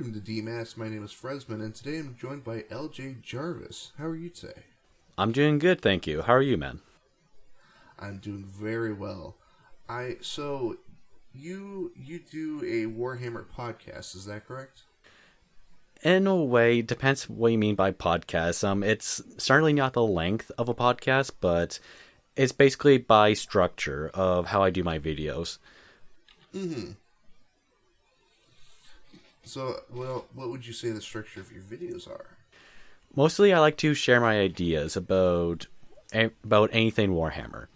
welcome to Demasked. My name is Fresman, and today I'm joined by LJ Jarvis. How are you today? I'm doing good, thank you. How are you, man? I'm doing very well. So you do a Warhammer podcast, is that correct? In a way, depends what you mean by podcast. It's certainly not the length of a podcast, but it's basically by structure of how I do my videos. Mm-hmm. So, well, what would you say the structure of your videos are? Mostly, I like to share my ideas about anything Warhammer.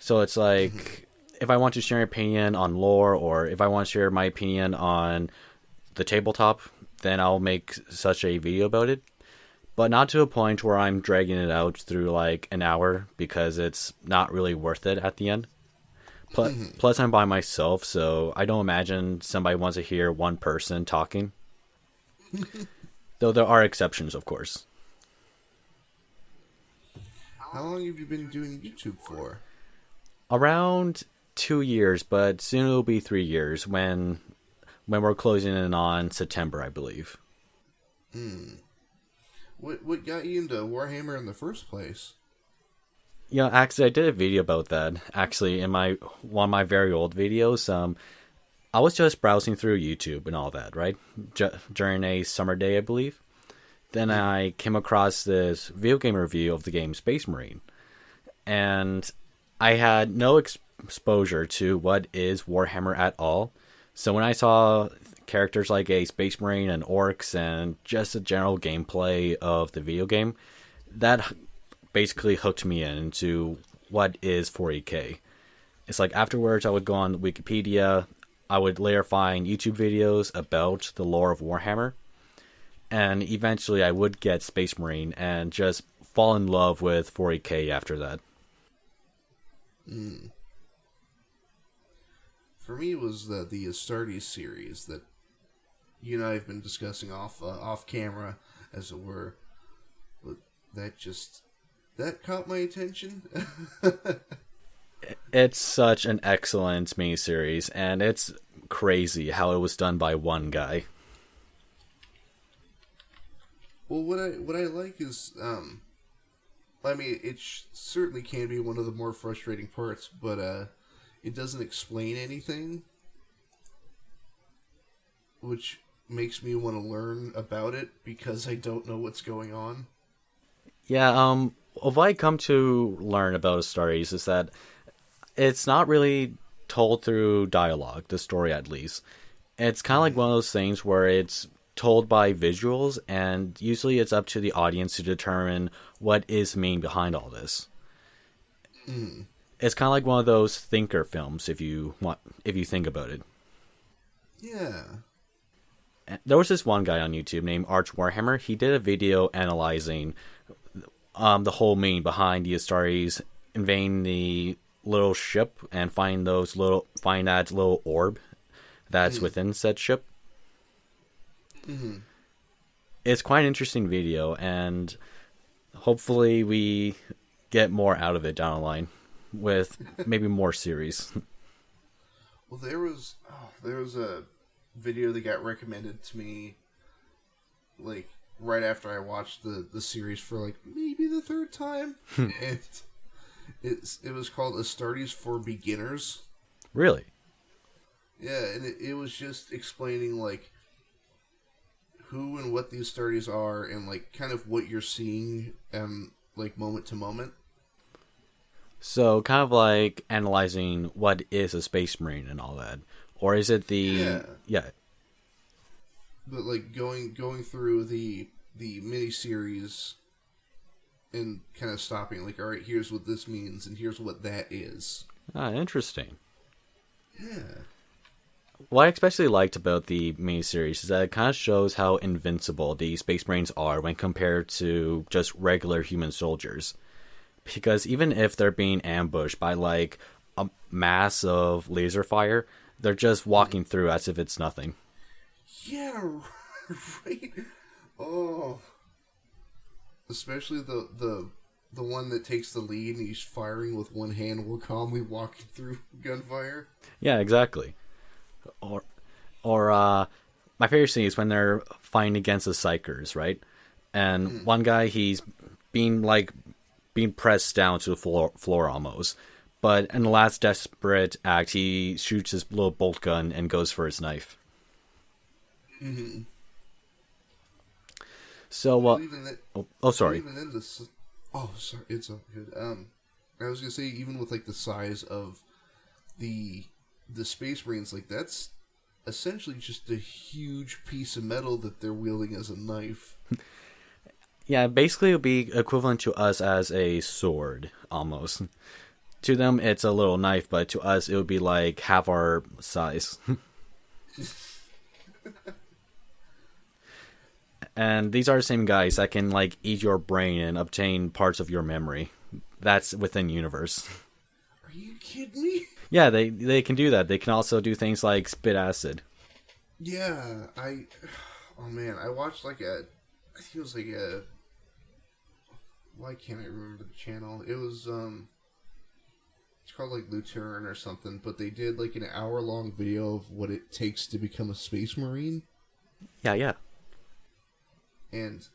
So it's like, if I want to share an opinion on lore, or if I want to share my opinion on the tabletop, then I'll make such a video about it. But not to a point where I'm dragging it out through like an hour, because it's not really worth it at the end. Plus, I'm by myself, so I don't imagine somebody wants to hear one person talking. Though there are exceptions, of course. How long have you been doing YouTube for? Around 2 years, but soon it'll be 3 years when we're closing in on September, I believe. What got you into Warhammer in the first place? You know, actually, I did a video about that. Actually, in one of my very old videos, I was just browsing through YouTube and all that, right? During a summer day, I believe. Then I came across this video game review of the game Space Marine, and I had no exposure to what is Warhammer at all. So when I saw characters like a Space Marine and orcs and just the general gameplay of the video game, that basically hooked me into what is 40k. It's like afterwards I would go on Wikipedia, I would later find YouTube videos about the lore of Warhammer, and eventually I would get Space Marine and just fall in love with 40k after that. For me, it was the Astartes series that you and I have been discussing off camera, as it were. But that caught my attention. It's such an excellent miniseries, and it's crazy how it was done by one guy. Well, what I like is, I mean, it certainly can be one of the more frustrating parts, but it doesn't explain anything, which makes me want to learn about it because I don't know what's going on. Yeah, what I come to learn about Astartes is that it's not really told through dialogue, the story at least. It's kind of like one of those things where it's told by visuals, and usually it's up to the audience to determine what is the meaning behind all this. It's kind of like one of those thinker films, if you think about it. Yeah. There was this one guy on YouTube named Arch Warhammer. He did a video analyzing the whole meaning behind the Astartes invading the little ship and find that little orb that's within said ship. It's quite an interesting video, and hopefully we get more out of it down the line with maybe more series. Well, there was a video that got recommended to me, like, right after I watched the series for, like, maybe the third time. And it was called Astartes for Beginners. Really? Yeah, and it was just explaining, like, who and what the Astartes are, and, like, kind of what you're seeing, like, moment to moment. So, kind of like analyzing what is a Space Marine and all that. Or is it the... Yeah. But, like, going through the miniseries and kind of stopping, like, alright, here's what this means, and here's what that is. Ah, interesting. Yeah. What I especially liked about the miniseries is that it kind of shows how invincible the Space Marines are when compared to just regular human soldiers. Because even if they're being ambushed by, like, a mass of laser fire, they're just walking through as if it's nothing. Yeah, right? Oh. Especially the one that takes the lead and he's firing with one hand while calmly walking through gunfire. Yeah, exactly. Or my favorite scene is when they're fighting against the Psychers, right? And one guy, he's being pressed down to the floor almost. But in the last desperate act, he shoots his little bolt gun and goes for his knife. Mm-hmm. So, sorry. Even in this, sorry, it's all good. I was gonna say, even with like the size of the Space Marines, like that's essentially just a huge piece of metal that they're wielding as a knife. Yeah, basically it would be equivalent to us as a sword, almost. To them, it's a little knife, but to us, it would be like half our size. And these are the same guys that can like eat your brain and obtain parts of your memory. That's within universe. Are you kidding me? Yeah, they can do that. They can also do things like spit acid. Yeah, oh man, I watched I think it was why can't I remember the channel? It was, it's called like Luteran or something, but they did like an hour-long video of what it takes to become a Space Marine. Yeah. And,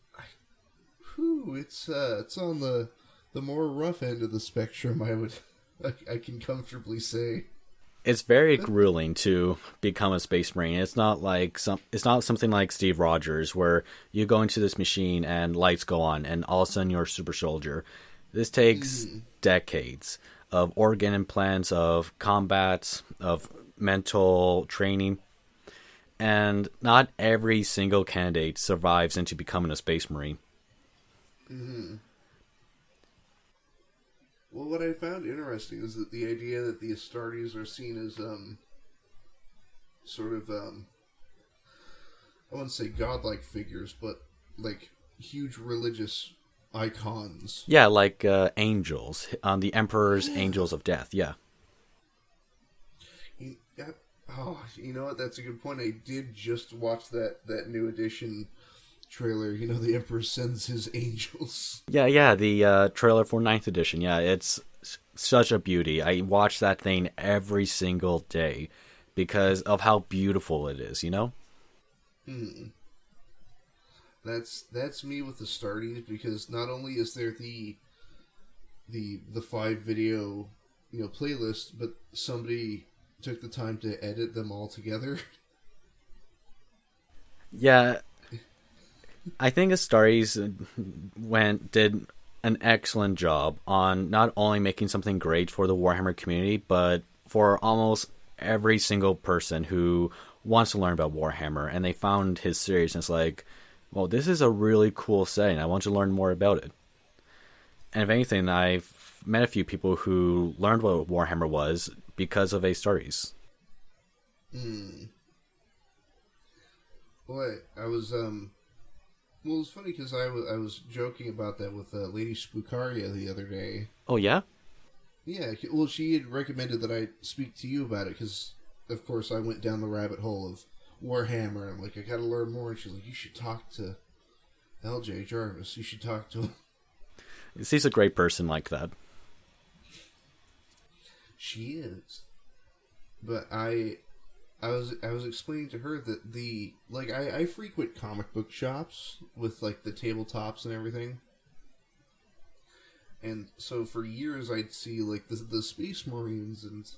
it's on the more rough end of the spectrum, I can comfortably say. It's very grueling to become a Space Marine. It's not something like Steve Rogers where you go into this machine and lights go on and all of a sudden you're a super soldier. This takes decades of organ implants, of combat, of mental training. And not every single candidate survives into becoming a Space Marine. Mm-hmm. Well, what I found interesting is that the idea that the Astartes are seen as, sort of, I wouldn't say godlike figures, but, like, huge religious icons. Yeah, like angels. The Emperor's Angels of Death, yeah. You know what? That's a good point. I did just watch that new edition trailer. You know, the Emperor sends his angels. Yeah, the trailer for 9th edition. Yeah, it's such a beauty. I watch that thing every single day because of how beautiful it is, you know? That's me with the Astartes, because not only is there the 5 video, playlist, but somebody took the time to edit them all together. Yeah, I think Astartes did an excellent job on not only making something great for the Warhammer community, but for almost every single person who wants to learn about Warhammer. And they found his series and it's like, well, this is a really cool setting. I want to learn more about it. And if anything, I've met a few people who learned what Warhammer was because of Astartes. Well, I was well, it's funny because I was joking about that with Lady Spookaria the other day. Oh yeah? Yeah, well, she had recommended that I speak to you about it because, of course, I went down the rabbit hole of Warhammer. And I'm like, I gotta learn more. And she's like, you should talk to LJ Jarvis. You should talk to him. She's a great person like that. She is. But I was explaining to her that I frequent comic book shops with like the tabletops and everything. And so for years I'd see like the Space Marines and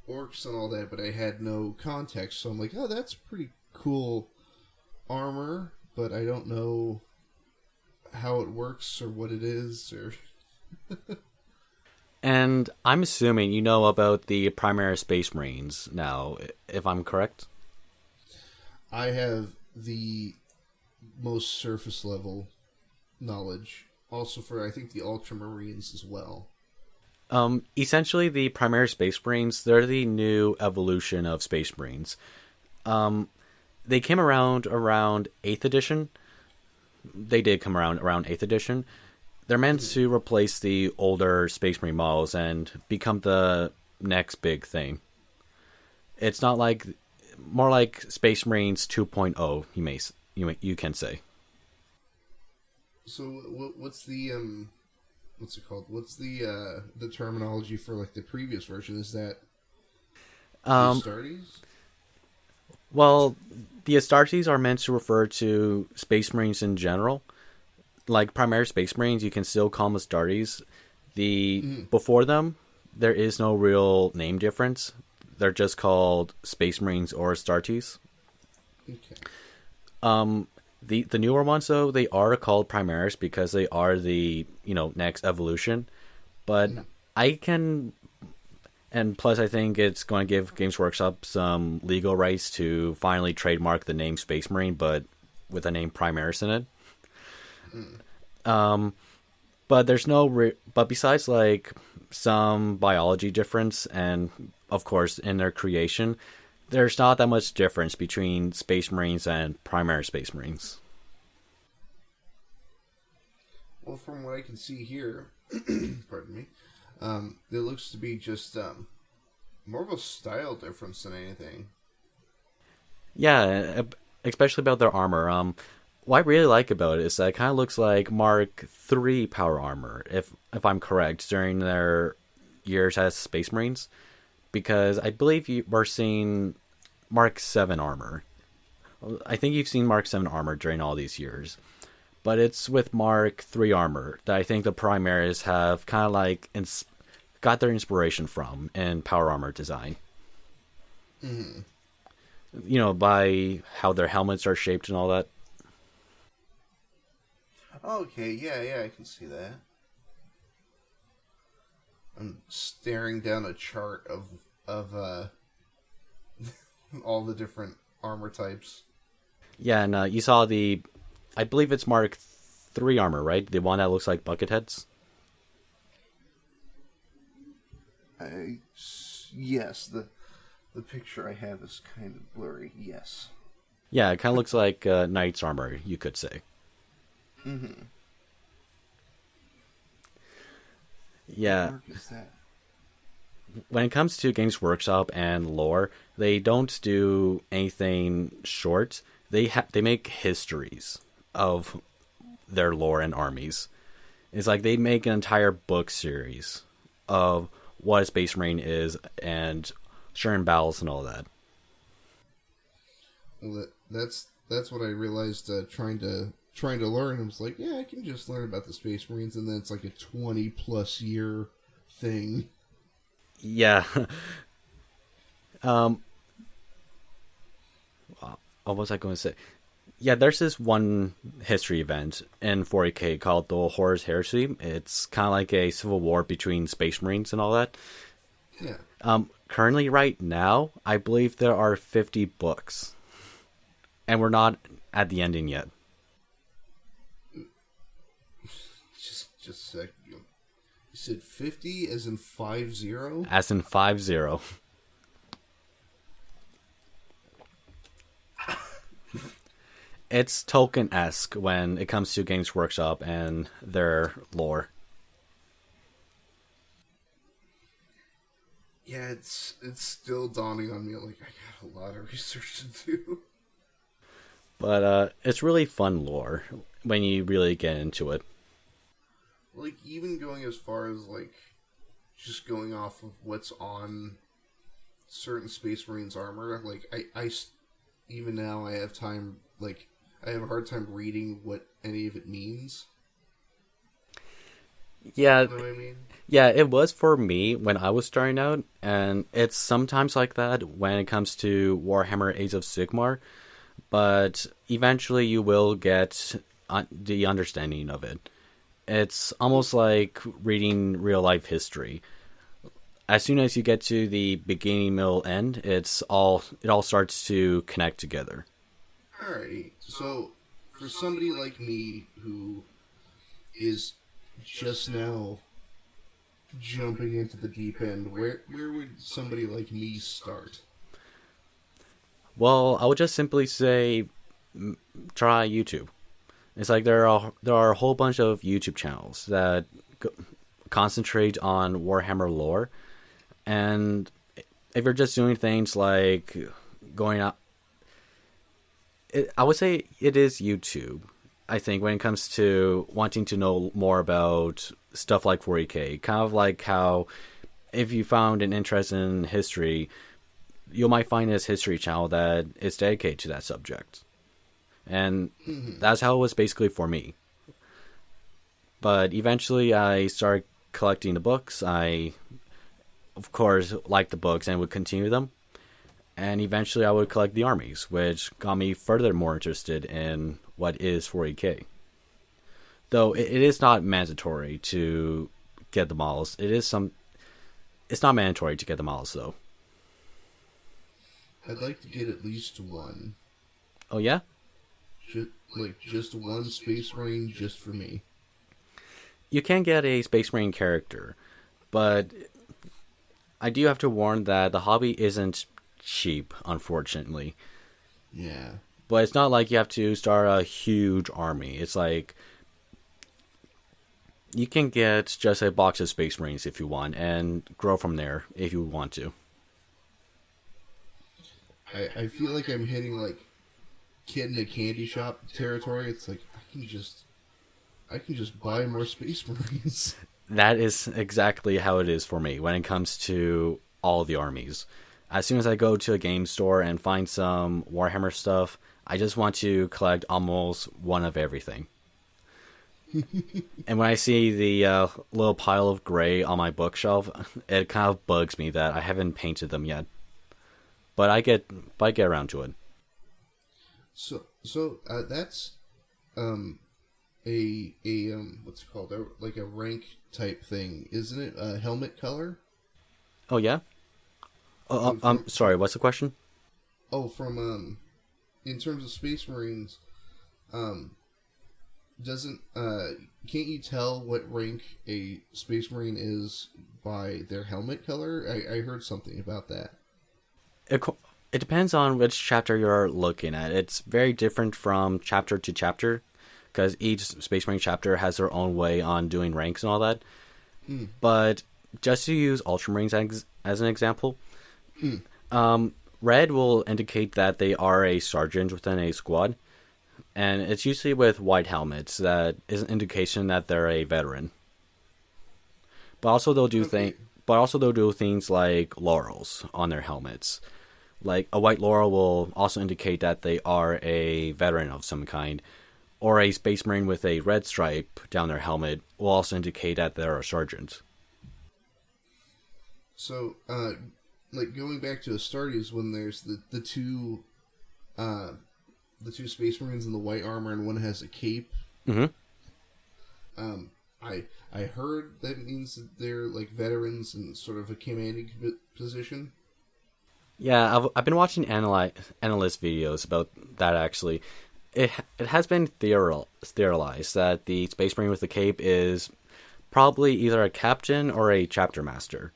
orcs and all that, but I had no context. So I'm like, oh, that's pretty cool armor, but I don't know how it works or what it is or And I'm assuming you know about the Primaris Space Marines now, if I'm correct? I have the most surface level knowledge. Also for, I think, the Ultramarines as well. Essentially, the Primaris Space Marines, they're the new evolution of Space Marines. They came around 8th edition. They did come around 8th edition. They're meant to replace the older Space Marine models and become the next big thing. It's not like, more like Space Marines 2.0, you can say. So what's the what's it called? What's the terminology for like the previous version? Is that Astartes? Well, The Astartes are meant to refer to Space Marines in general. Like primary Space Marines, you can still call them Astartes. Before them, there is no real name difference. They're just called Space Marines or Astartes. Okay. The newer ones though, they are called Primaris because they are the next evolution. But I can, and plus I think it's going to give Games Workshop some legal rights to finally trademark the name Space Marine, but with the name Primaris in it. But there's no but besides like some biology difference and of course in their creation, there's not that much difference between Space Marines and Primary Space Marines. Well, from what I can see here, pardon me, it looks to be just more of a style difference than anything. Yeah, especially about their armor. What I really like about it is that it kind of looks like Mark III power armor, if I'm correct, during their years as Space Marines, because I believe we're seeing Mark VII armor. I think you've seen Mark VII armor during all these years, but it's with Mark III armor that I think the Primaris have kind of like got their inspiration from in power armor design. By how their helmets are shaped and all that. Okay, yeah, I can see that. I'm staring down a chart of all the different armor types. Yeah, and you saw I believe it's Mark III armor, right? The one that looks like bucket heads? Yes, the picture I have is kind of blurry, yes. Yeah, it kind of looks like knight's armor, you could say. Yeah. What is that? When it comes to Games Workshop and lore, they don't do anything short. They make histories of their lore and armies. It's like they make an entire book series of what a Space Marine is and certain battles and all that. Well, that's what I realized trying to learn. I was like, yeah, I can just learn about the Space Marines, and then it's like a 20+ year thing. Yeah. What was I going to say? Yeah, there's this one history event in 40K called the Horus Heresy. It's kind of like a civil war between Space Marines and all that. Yeah. Currently, right now, I believe there are 50 books. And we're not at the ending yet. Just a sec. You said 50 as in 50? As in 50. It's Tolkien-esque when it comes to Games Workshop and their lore. Yeah, it's still dawning on me. Like, I got a lot of research to do. But it's really fun lore when you really get into it. Like, even going as far as, like, just going off of what's on certain Space Marines armor, like, I even now I have time, like, I have a hard time reading what any of it means. Yeah. You know what I mean? Yeah, it was for me when I was starting out, and it's sometimes like that when it comes to Warhammer Age of Sigmar, but eventually you will get the understanding of it. It's almost like reading real-life history. As soon as you get to the beginning, middle, end, it all starts to connect together. Alrighty, so for somebody like me who is just now jumping into the deep end, where would somebody like me start? Well, I would just simply say try YouTube. It's like there are a whole bunch of YouTube channels that concentrate on Warhammer lore, and if you're just doing things like going out, I would say it is YouTube. I think when it comes to wanting to know more about stuff like 40K, kind of like how if you found an interest in history, you might find this history channel that is dedicated to that subject. And that's how it was basically for me. But eventually I started collecting the books. I, of course, liked the books and would continue them. And eventually I would collect the armies, which got me further more interested in what is 40k. Though it is not mandatory to get the models. It's not mandatory to get the models, though. I'd like to get at least one. Oh, yeah? Just one Space Marine just for me. You can get a Space Marine character, but I do have to warn that the hobby isn't cheap, unfortunately. Yeah. But it's not like you have to start a huge army. It's like you can get just a box of Space Marines if you want, and grow from there if you want to. I feel like I'm hitting like kid in a candy shop territory. It's like I can just buy more Space Marines. That is exactly how it is for me when it comes to all the armies. As soon as I go to a game store and find some Warhammer stuff, I just want to collect almost one of everything. And when I see the little pile of gray on my bookshelf, it kind of bugs me that I haven't painted them yet. But I get around to it. So that's what's it called? Like a rank type thing, isn't it? A helmet color? Oh yeah. I'm sorry. What's the question? Oh, from in terms of Space Marines, doesn't can't you tell what rank a Space Marine is by their helmet color? I heard something about that. It depends on which chapter you're looking at. It's very different from chapter to chapter, because each Space Marine chapter has their own way on doing ranks and all that. But just to use Ultramarines as an example, red will indicate that they are a sergeant within a squad, and it's usually with white helmets. That is an indication that they're a veteran. But also they'll do things like laurels on their helmets. Like a white laurel will also indicate that they are a veteran of some kind, or a Space Marine with a red stripe down their helmet will also indicate that they're a sergeant. So, like going back to Astartes, when there's the two Space Marines in the white armor and one has a cape. I heard that means that they're like veterans in sort of a commanding position. Yeah, I've been watching analyst videos about that actually. It has been theorized that the Space Marine with the cape is probably either a captain or a chapter master,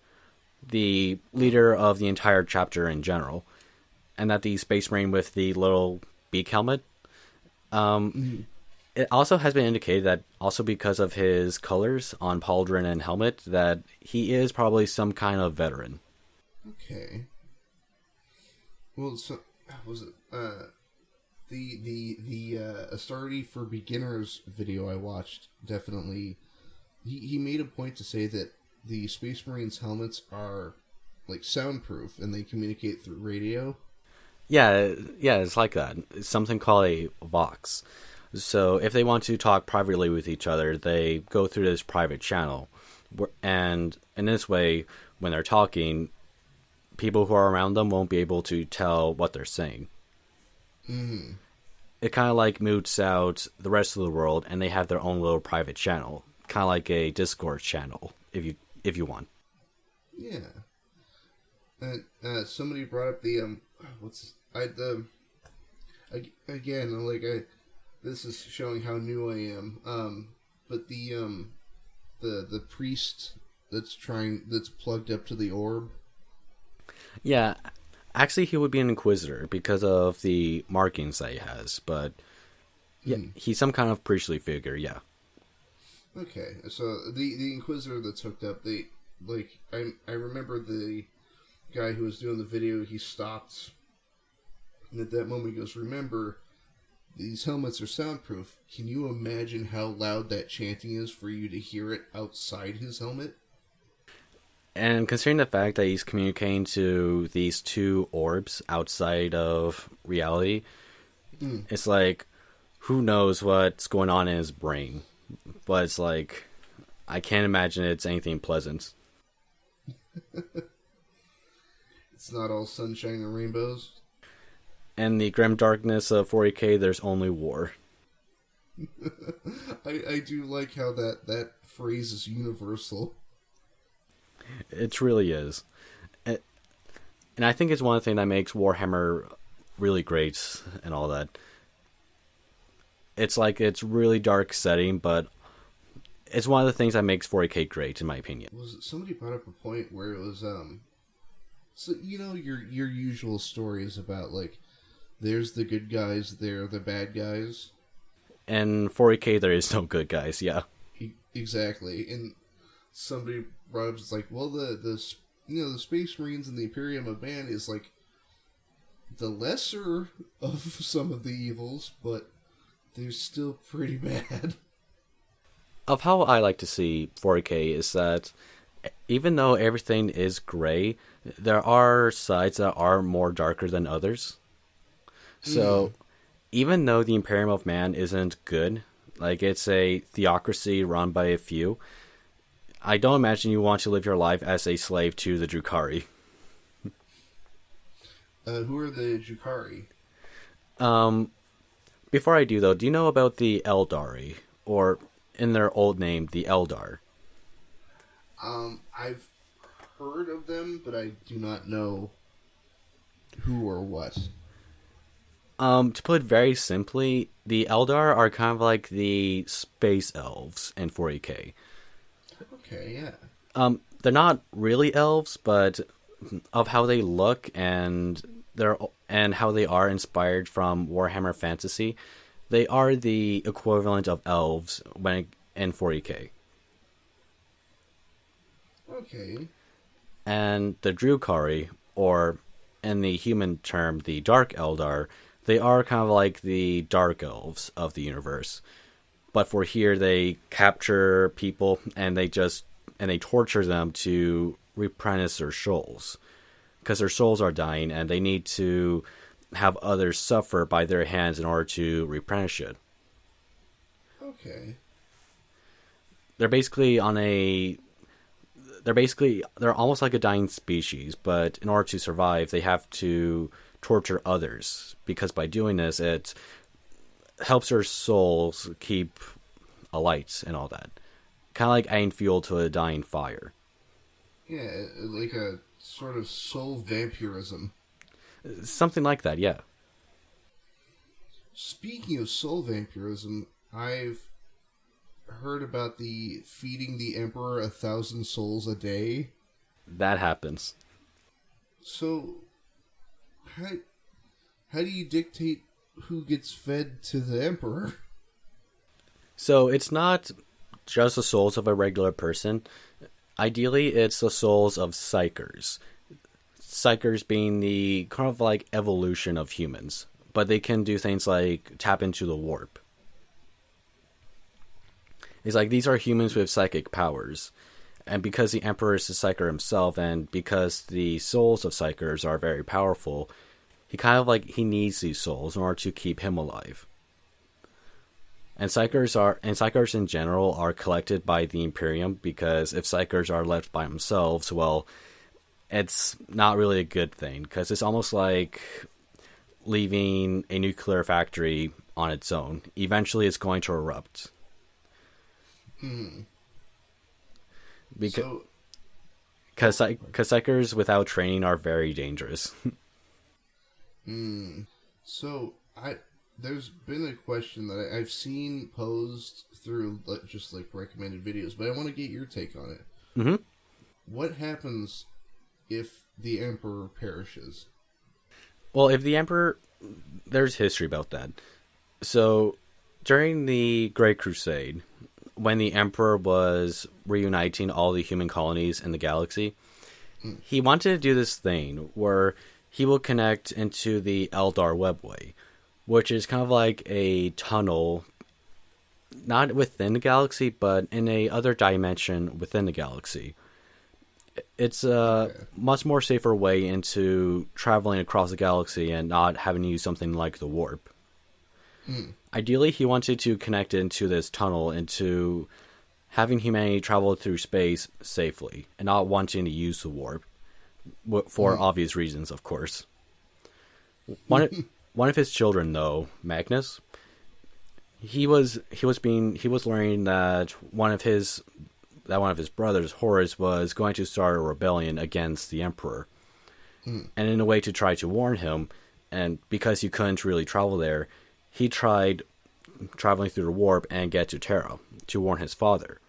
the leader of the entire chapter in general, and that the Space Marine with the little beak helmet. It also has been indicated that also because of his colors on pauldron and helmet that he is probably some kind of veteran. Okay. Well, so was it the Astartes for Beginners video I watched? Definitely, he made a point to say that the Space Marines helmets are like soundproof and they communicate through radio. Yeah, it's like that. It's something called a Vox. So if they want to talk privately with each other, they go through this private channel, and in this way, when they're talking, people who are around them won't be able to tell what they're saying. It kind of like mutes out the rest of the world, and they have their own little private channel, kind of like a Discord channel, if you want. Yeah. Somebody brought up the this is showing how new I am. But the priest that's plugged up to the orb. Yeah, actually he would be an Inquisitor because of the markings that he has, but yeah, he's some kind of priestly figure, yeah. Okay, so the Inquisitor that's hooked up, I remember the guy who was doing the video, he stopped, and at that moment he goes, remember, these helmets are soundproof. Can you imagine how loud that chanting is for you to hear it outside his helmet? And considering the fact that he's communicating to these two orbs outside of reality, it's like, who knows what's going on in his brain? But it's like, I can't imagine it's anything pleasant. It's not all sunshine and rainbows. And the grim darkness of 40K, there's only war. I do like how that phrase is universal. It really is. And I think it's one of the things that makes Warhammer really great and all that. It's like, it's really dark setting, but it's one of the things that makes 40K great, in my opinion. Was it somebody brought up a point where it was so you know your usual stories about like there's the good guys, there the bad guys. And 40K, there is no good guys, yeah. Exactly. And somebody brought up, it's like, well, the Space Marines and the Imperium of Man is like the lesser of some of the evils, but they're still pretty bad. Of how I like to see 40K is that even though everything is gray, there are sides that are more darker than others. So even though the Imperium of Man isn't good, like it's a theocracy run by a few, I don't imagine you want to live your life as a slave to the Drukhari. Who are the Drukhari? Before I do, though, do you know about the Eldari? Or, in their old name, the Eldar? I've heard of them, but I do not know who or what. To put it very simply, the Eldar are kind of like the space elves in 40K. Okay, yeah. They're not really elves, but of how they look and how they are inspired from Warhammer Fantasy, they are the equivalent of elves in 40K. Okay. And the Drukhari, or in the human term, the Dark Eldar, they are kind of like the Dark Elves of the universe. But for here, they capture people and they torture them to replenish their souls. Because their souls are dying and they need to have others suffer by their hands in order to replenish it. Okay. They're almost like a dying species, but in order to survive, they have to torture others, because by doing this, it helps their souls keep alight and all that. Kind of like adding fuel to a dying fire. Yeah, like a sort of soul vampirism. Something like that, yeah. Speaking of soul vampirism, I've heard about the feeding the Emperor 1,000 souls a day. That happens. So, how do you dictate who gets fed to the Emperor? So it's not just the souls of a regular person. Ideally, it's the souls of psychers. Psychers being the kind of like evolution of humans. But they can do things like tap into the warp. It's like these are humans with psychic powers. And because the Emperor is a psyker himself, and because the souls of psychers are very powerful, he needs these souls in order to keep him alive. And psychers in general are collected by the Imperium, because if psychers are left by themselves, well, it's not really a good thing, because it's almost like leaving a nuclear factory on its own. Eventually it's going to erupt. Because psychers without training are very dangerous. So, there's been a question that I've seen posed through just like recommended videos, but I want to get your take on it. Mm-hmm. What happens if the Emperor perishes? Well, if the Emperor... There's history about that. So, during the Great Crusade, when the Emperor was reuniting all the human colonies in the galaxy, he wanted to do this thing where he will connect into the Eldar webway, which is kind of like a tunnel, not within the galaxy, but in a other dimension within the galaxy. It's a Okay. much more safer way into traveling across the galaxy and not having to use something like the warp. Hmm. Ideally, he wanted to connect into this tunnel into having humanity travel through space safely and not wanting to use the warp for Hmm. obvious reasons, of course. One one of his children, though, Magnus, he was learning that one of his brothers, Horus, was going to start a rebellion against the Emperor. Hmm. And in a way to try to warn him, and because he couldn't really travel there, he tried traveling through the warp and get to Terra to warn his father.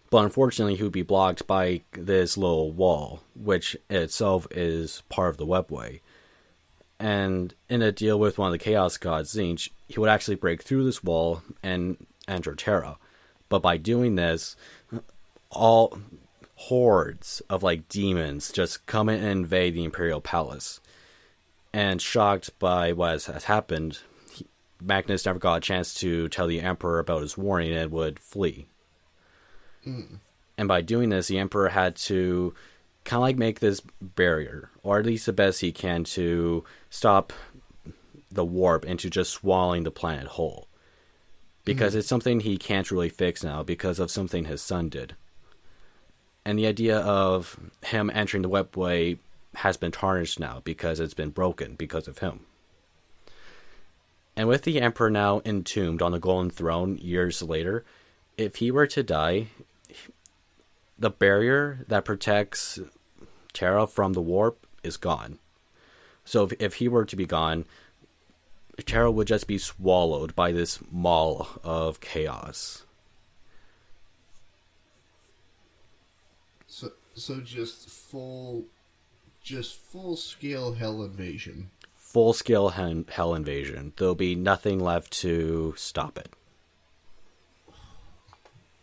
But unfortunately, he would be blocked by this little wall, which itself is part of the webway. And in a deal with one of the Chaos Gods, Zinch, he would actually break through this wall and enter Terra. But by doing this, all hordes of like demons just come in and invade the Imperial Palace. And shocked by what has happened, Magnus never got a chance to tell the Emperor about his warning and would flee. Hmm. And by doing this, the Emperor had to kind of like make this barrier, or at least the best he can, to stop the warp into just swallowing the planet whole. Because it's something he can't really fix now because of something his son did. And the idea of him entering the webway has been tarnished now because it's been broken because of him. And with the Emperor now entombed on the Golden Throne years later, if he were to die, the barrier that protects Terra from the warp is gone. So if he were to be gone, Terra would just be swallowed by this maw of chaos. So just full scale hell invasion. Full scale hell invasion. There'll be nothing left to stop it.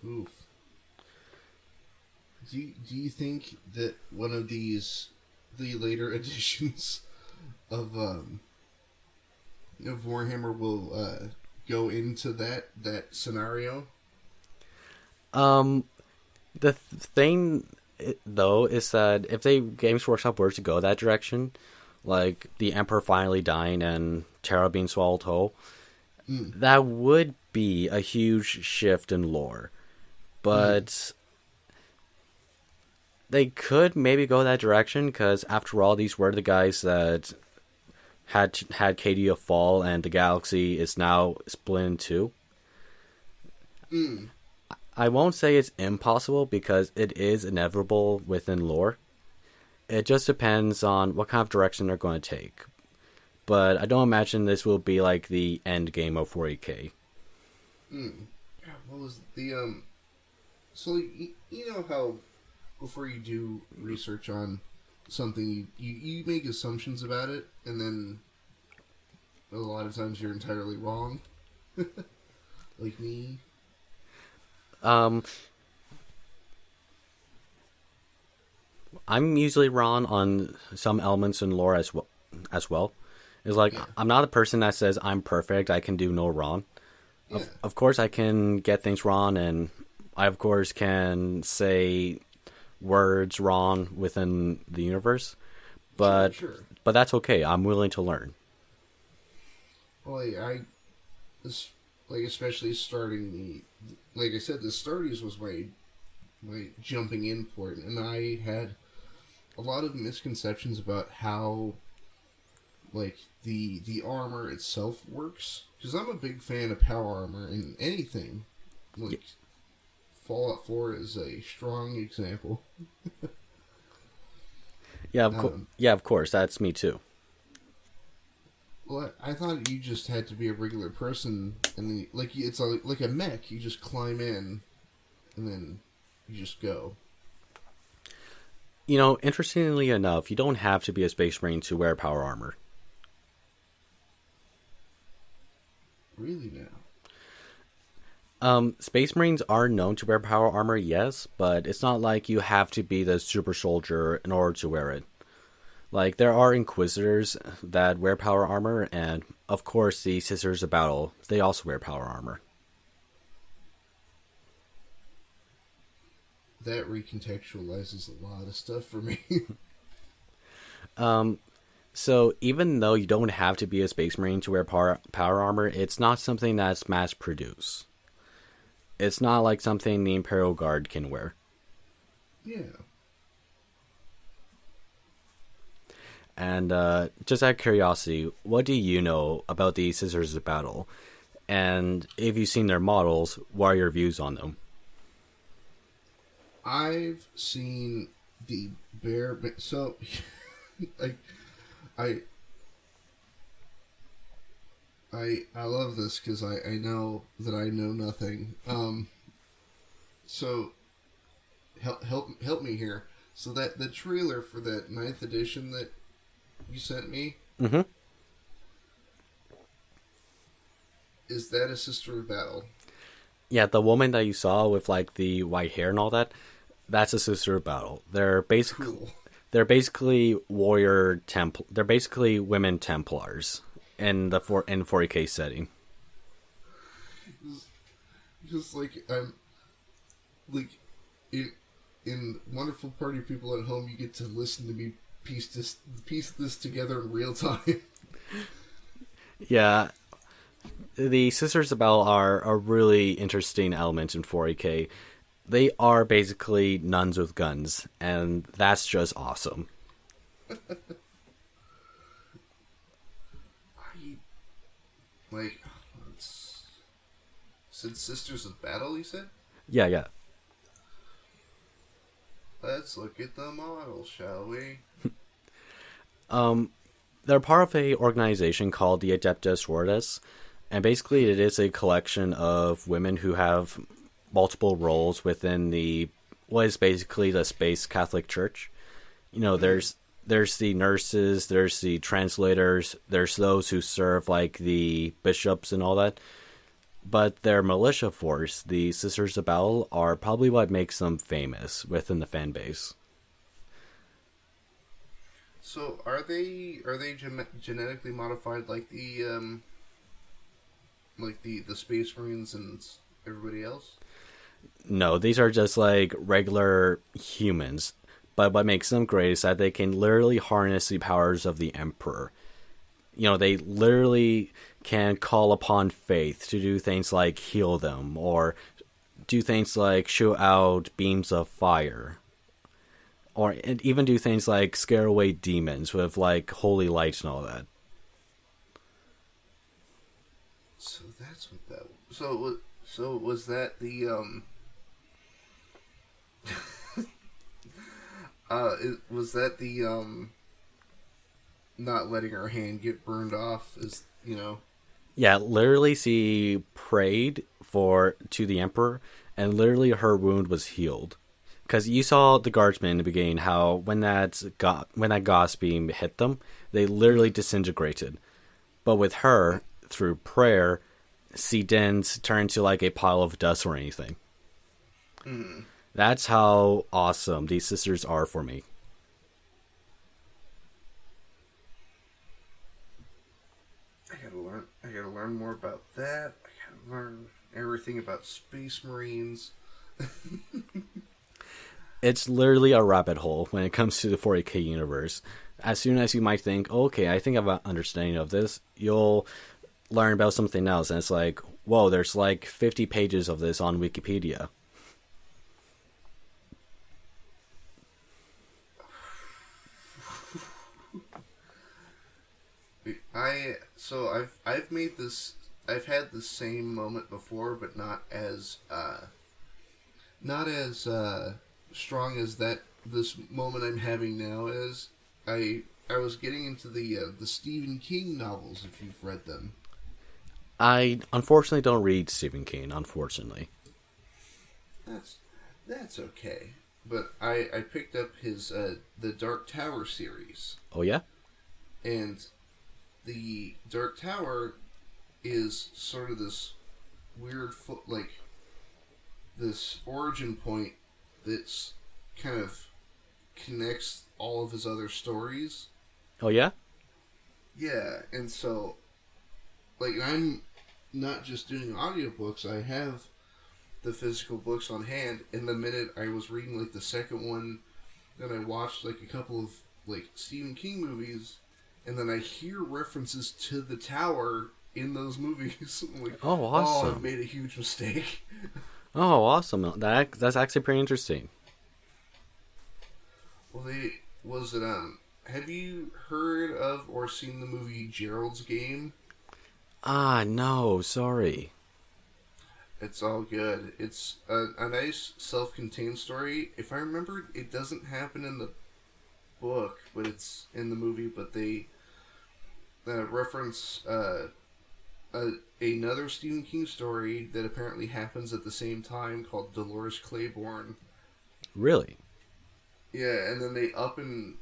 Oof. Do you think that one of the later editions of Warhammer will go into that scenario? The thing, though, is that if they Games Workshop were to go that direction, like the Emperor finally dying and Terra being swallowed whole, that would be a huge shift in lore. But they could maybe go that direction because, after all, these were the guys that had Cadia fall, and the galaxy is now split in two. I won't say it's impossible because it is inevitable within lore. It just depends on what kind of direction they're going to take. But I don't imagine this will be like the end game of 40k. What was the So you know how before you do research on something, you make assumptions about it, and then a lot of times you're entirely wrong. Like me. I'm usually wrong on some elements in lore as well. It's like, Yeah. I'm not a person that says I'm perfect, I can do no wrong. Yeah. Of course, I can get things wrong, and I, of course, can say words wrong within the universe. But Sure. but that's okay. I'm willing to learn. Well, especially starting like I said, the Stardies was my jumping in port, and I had a lot of misconceptions about how like the armor itself works, because I'm a big fan of power armor in anything. Like Fallout 4 is a strong example. Yeah, of course. That's me too. Well, I thought you just had to be a regular person, and like it's like a mech. You just climb in, and then you just go. You know, interestingly enough, you don't have to be a space marine to wear power armor. Really now. Space Marines are known to wear power armor, yes, but it's not like you have to be the super soldier in order to wear it. Like, there are Inquisitors that wear power armor, and of course the Sisters of Battle, they also wear power armor. that recontextualizes a lot of stuff for me. So even though you don't have to be a space marine to wear power armor, it's not something that's mass produced. It's not like something the Imperial Guard can wear. Yeah. And just out of curiosity, what do you know about the Sisters of Battle? And if you've seen their models, what are your views on them? I've seen the bare... So, like, I love this because I know that I know nothing. So help me here. So that the trailer for that 9th edition that you sent me, Mm-hmm. is that a Sister of Battle? Yeah, the woman that you saw with like the white hair and all that, that's a Sister of Battle. They're basically Cool. they're basically warrior They're basically women Templars in the 40K setting. Just like I'm like in Wonderful Party People at Home, you get to listen to me piece this together in real time. Yeah, the Sisters of Battle are a really interesting element in 40K. They are basically nuns with guns, and that's just awesome. Like, said Sisters of Battle, you said? Yeah, yeah. Let's look at the model, shall we? They're part of a organization called the Adeptus Sororitas, and basically it is a collection of women who have multiple roles within what is basically the Space Catholic Church. You know, there's the nurses, there's the translators, there's those who serve like the bishops and all that. But their militia force, the Sisters of Battle, are probably what makes them famous within the fan base. So are they genetically modified like the Space Marines and everybody else? No, these are just like regular humans. But what makes them great is that they can literally harness the powers of the Emperor. You know, they literally can call upon faith to do things like heal them, or do things like shoot out beams of fire, or even do things like scare away demons with like holy lights and all that. So that's what that. So was that the was that the not letting her hand get burned off? Is Yeah, literally she prayed to the Emperor, and literally her wound was healed. Because you saw the guardsmen in the beginning, how when that Gauss beam hit them, they literally disintegrated. But with her, through prayer, she didn't turn to like a pile of dust or anything. Mm. That's how awesome these sisters are for me. I gotta learn more about that. I gotta learn everything about Space Marines. It's literally a rabbit hole when it comes to the 40K universe. As soon as you might think, okay, I think I have an understanding of this, you'll learn about something else, and it's like, whoa, there's like 50 pages of this on Wikipedia. I've had the same moment before, but not as strong as this moment I'm having now is. I was getting into the Stephen King novels, if you've read them. I unfortunately don't read Stephen King, unfortunately. That's okay. But I picked up his the Dark Tower series. Oh yeah? And the Dark Tower is sort of this weird this origin point that's kind of connects all of his other stories. Oh yeah? Yeah, and so I'm not just doing audiobooks. I have the physical books on hand. And the minute I was reading like the second one, then I watched like a couple of like Stephen King movies, and then I hear references to the Tower in those movies. I'm like, Oh, oh, I've awesome. made a huge mistake. Oh, awesome. That's actually pretty interesting. Well, have you heard of or seen the movie Gerald's Game? Ah, no, sorry. It's all good. It's a nice self-contained story. If I remember, it doesn't happen in the book, but it's in the movie. But they reference another Stephen King story that apparently happens at the same time called Dolores Claiborne. Really? Yeah, and then they up and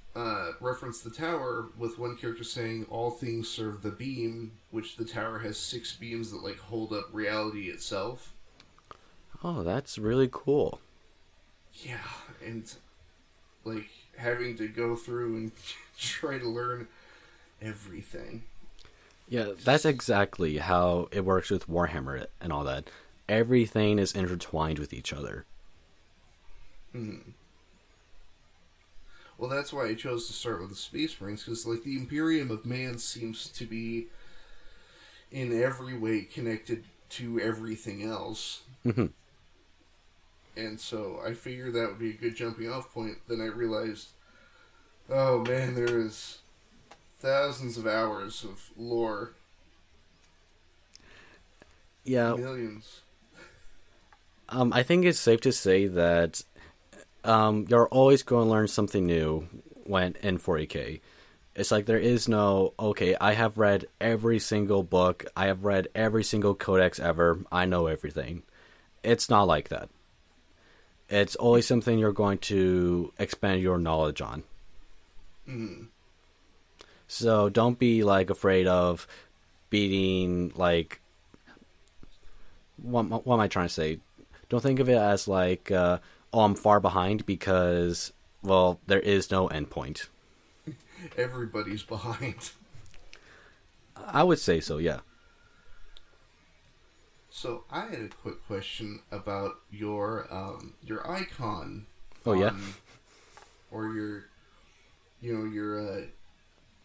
reference the tower with one character saying, "All things serve the beam," which the tower has 6 beams that like hold up reality itself. Oh, that's really cool. Yeah, and like having to go through and try to learn everything. Yeah, that's exactly how it works with Warhammer and all that. Everything is intertwined with each other. Hmm. Well, that's why I chose to start with the Space Marines, because like the Imperium of Man seems to be in every way connected to everything else. Mhm. And so I figured that would be a good jumping off point. Then I realized, oh man, there is thousands of hours of lore. Yeah, Millions. I think it's safe to say that you're always going to learn something new when in 40K. It's like there is no, okay, I have read every single book, I have read every single codex ever, I know everything. It's not like that. It's always something you're going to expand your knowledge on. Mm. So don't be like afraid of beating like what am I trying to say? Don't think of it as like oh, I'm far behind because well there is no endpoint. Everybody's behind. I would say so, yeah. So I had a quick question about your icon Oh yeah. or your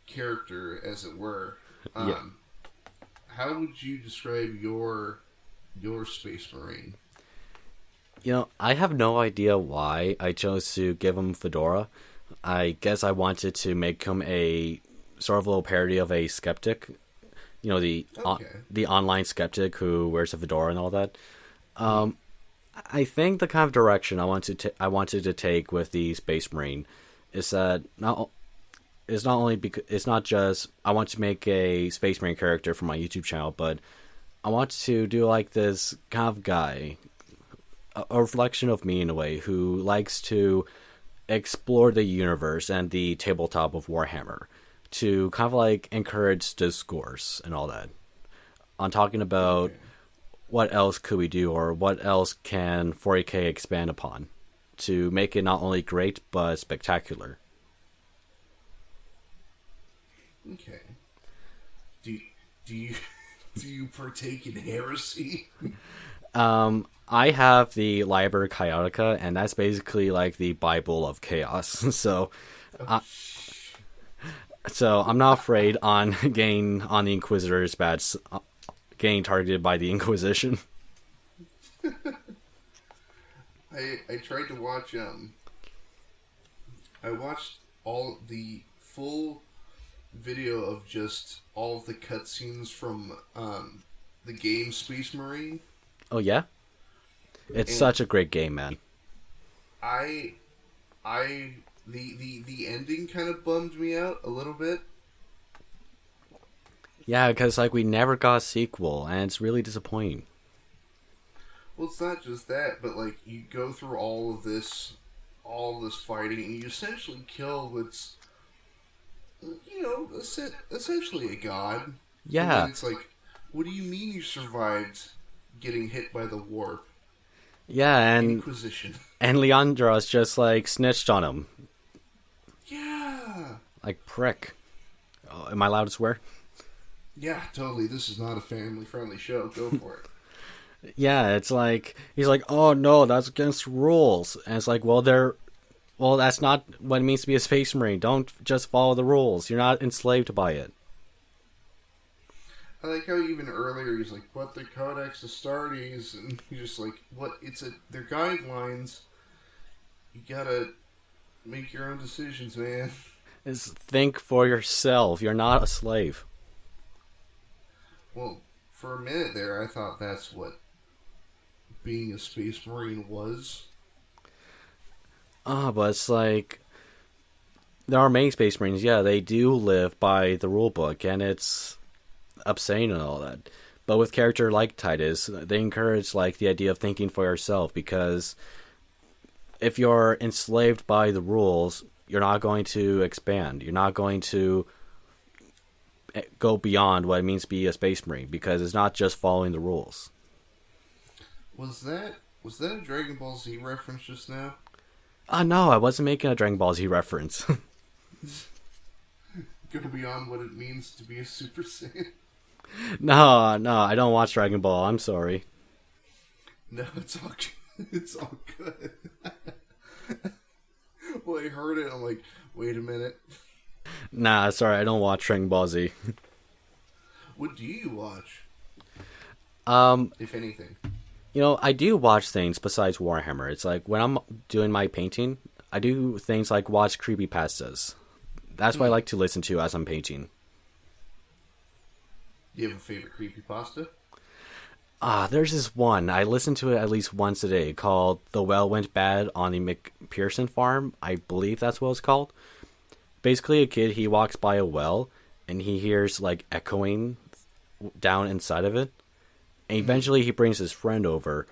character, as it were. Yeah. How would you describe your Space Marine? You know, I have no idea why I chose to give him fedora. I guess I wanted to make him a sort of little parody of a skeptic. You know, Okay. the online skeptic who wears a fedora and all that. I think the kind of direction I wanted to take with the Space Marine is that it's not only because it's not just I want to make a Space Marine character for my YouTube channel, but I want to do like this kind of guy, a reflection of me in a way, who likes to explore the universe and the tabletop of Warhammer to kind of like encourage discourse and all that. On talking about Okay. what else could we do or what else can 40K expand upon to make it not only great but spectacular. Okay. Do you do you partake in heresy? I have the Liber Chaotica, and that's basically like the Bible of chaos. So I'm not afraid on getting on the Inquisitor's badge, getting targeted by the Inquisition. I tried to watch I watched all the full video of just all of the cutscenes from the game Space Marine. Oh yeah, it's And such a great game, man. I the ending kind of bummed me out a little bit. Yeah, because like we never got a sequel, and it's really disappointing. Well, it's not just that, but like you go through all this fighting, and you essentially kill what's essentially a god. And Yeah, then it's like, what do you mean you survived getting hit by the warp? yeah, Inquisition. and Leandros just like snitched on him, Yeah. like prick. Oh, am I allowed to swear? Yeah, totally. This is not a family-friendly show. Go for it. Yeah, it's like he's like, "Oh no, that's against rules." And it's like, well, that's not what it means to be a space marine. Don't just follow the rules. You're not enslaved by it. I like how even earlier he's like, "But the Codex Astartes," and you're just like, "What? They're guidelines. You gotta make your own decisions, man." Is think for yourself. You're not a slave. Well, for a minute there, I thought that's what being a space marine was. But it's like there are many space marines. Yeah, they do live by the rule book, and it's upsetting and all that. But with character like Titus, they encourage like the idea of thinking for yourself, because if you're enslaved by the rules, you're not going to expand. You're not going to go beyond what it means to be a space marine, because it's not just following the rules. Was that a Dragon Ball Z reference just now? No, I wasn't making a Dragon Ball Z reference. Go beyond what it means to be a Super Saiyan? No, I don't watch Dragon Ball. I'm sorry. No, it's all good. It's all good. Well, I heard it. I'm like, wait a minute. Nah, sorry, I don't watch Dragon Ball Z. What do you watch, Um, if anything? I do watch things besides Warhammer. It's like when I'm doing my painting, I do things like watch creepypastas. That's what I like to listen to as I'm painting. Do you have a favorite creepypasta? There's this one. I listen to it at least once a day called The Well Went Bad on the McPherson Farm. I believe that's what it's called. Basically, a kid, he walks by a well and he hears like echoing down inside of it. And eventually he brings his friend over,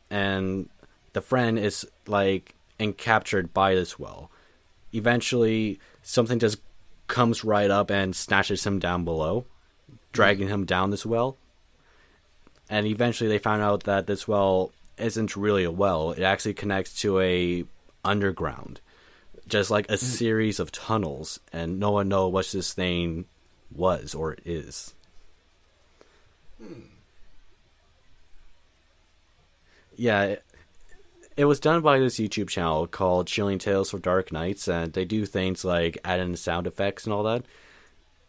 and the friend is like encaptured by this well. Eventually, something just comes right up and snatches him down below, dragging him down this well. And eventually they found out that this well isn't really a well. It actually connects to a underground, just like a series of tunnels, and no one knows what this thing was or is. Yeah, it was done by this YouTube channel called Chilling Tales for Dark Nights, and they do things like add in sound effects and all that,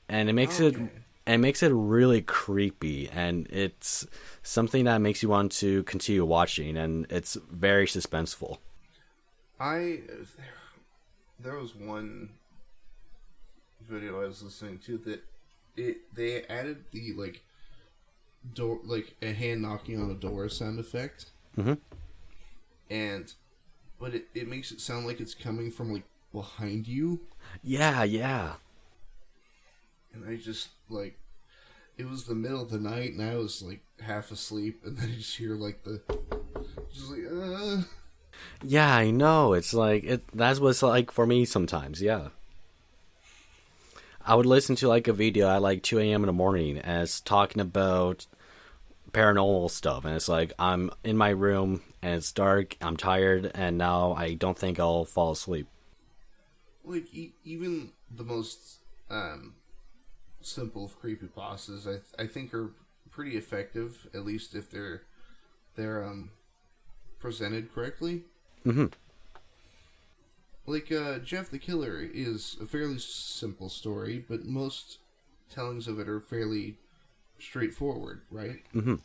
and it makes it really creepy, and it's something that makes you want to continue watching, and it's very suspenseful. I there was one video I was listening to that they added the like door, like a hand knocking on a door sound effect. Mm-hmm. But it makes it sound like it's coming from like behind you. Yeah. And I just like, it was the middle of the night and I was like half asleep, and then I just hear like just like Yeah, I know. It's like that's what it's like for me sometimes. Yeah. I would listen to like a video at like 2 a.m. in the morning, and it's talking about paranormal stuff, and it's like I'm in my room and it's dark, I'm tired, and now I don't think I'll fall asleep. like even the most simple of creepypastas I think are pretty effective, at least if they're presented correctly. Mm-hmm. Like Jeff the Killer is a fairly simple story, but most tellings of it are fairly straightforward, right? Mm-hmm.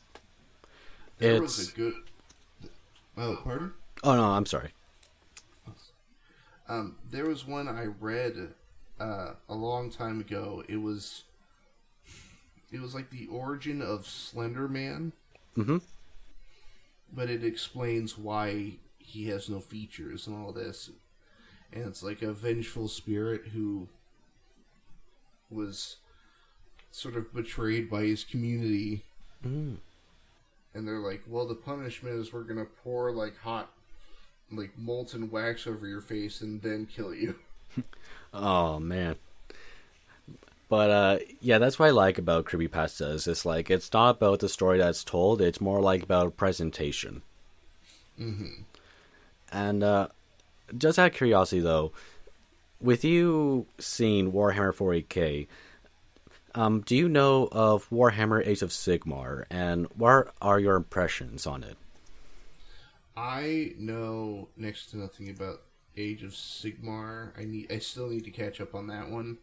There was a good... Oh, pardon? Oh no, I'm sorry. There was one I read a long time ago. It was like the origin of Slender Man. Mm-hmm. But it explains why he has no features and all this. And it's like a vengeful spirit who was sort of betrayed by his community. Mm. And they're like, well, the punishment is we're going to pour like hot, like molten wax over your face and then kill you. Oh man. But yeah, that's what I like about creepypastas. It's like it's not about the story that's told; it's more like about presentation. Mm-hmm. And just out of curiosity, though, with you seeing Warhammer 40K, Do you know of Warhammer Age of Sigmar, and what are your impressions on it? I know next to nothing about Age of Sigmar. I still need to catch up on that one.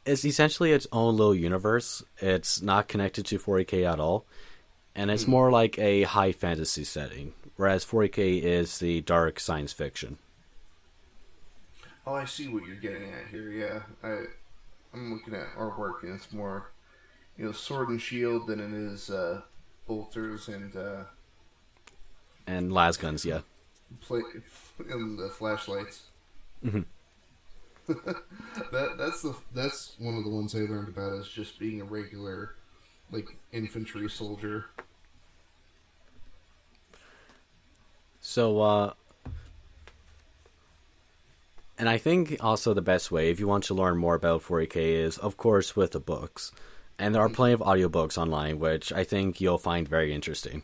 It's essentially its own little universe. It's not connected to 40k at all, and it's more like a high fantasy setting, whereas 40k is the dark science fiction. Oh, I see what you're getting at here. Yeah, I'm looking at artwork, and it's more, sword and shield than it is bolters And las guns, yeah. play and the flashlights. Hmm. That's one of the ones I learned about is just being a regular, like, infantry soldier. So, and I think also the best way, if you want to learn more about 40k, is, of course, with the books. And there are plenty of audiobooks online, which I think you'll find very interesting.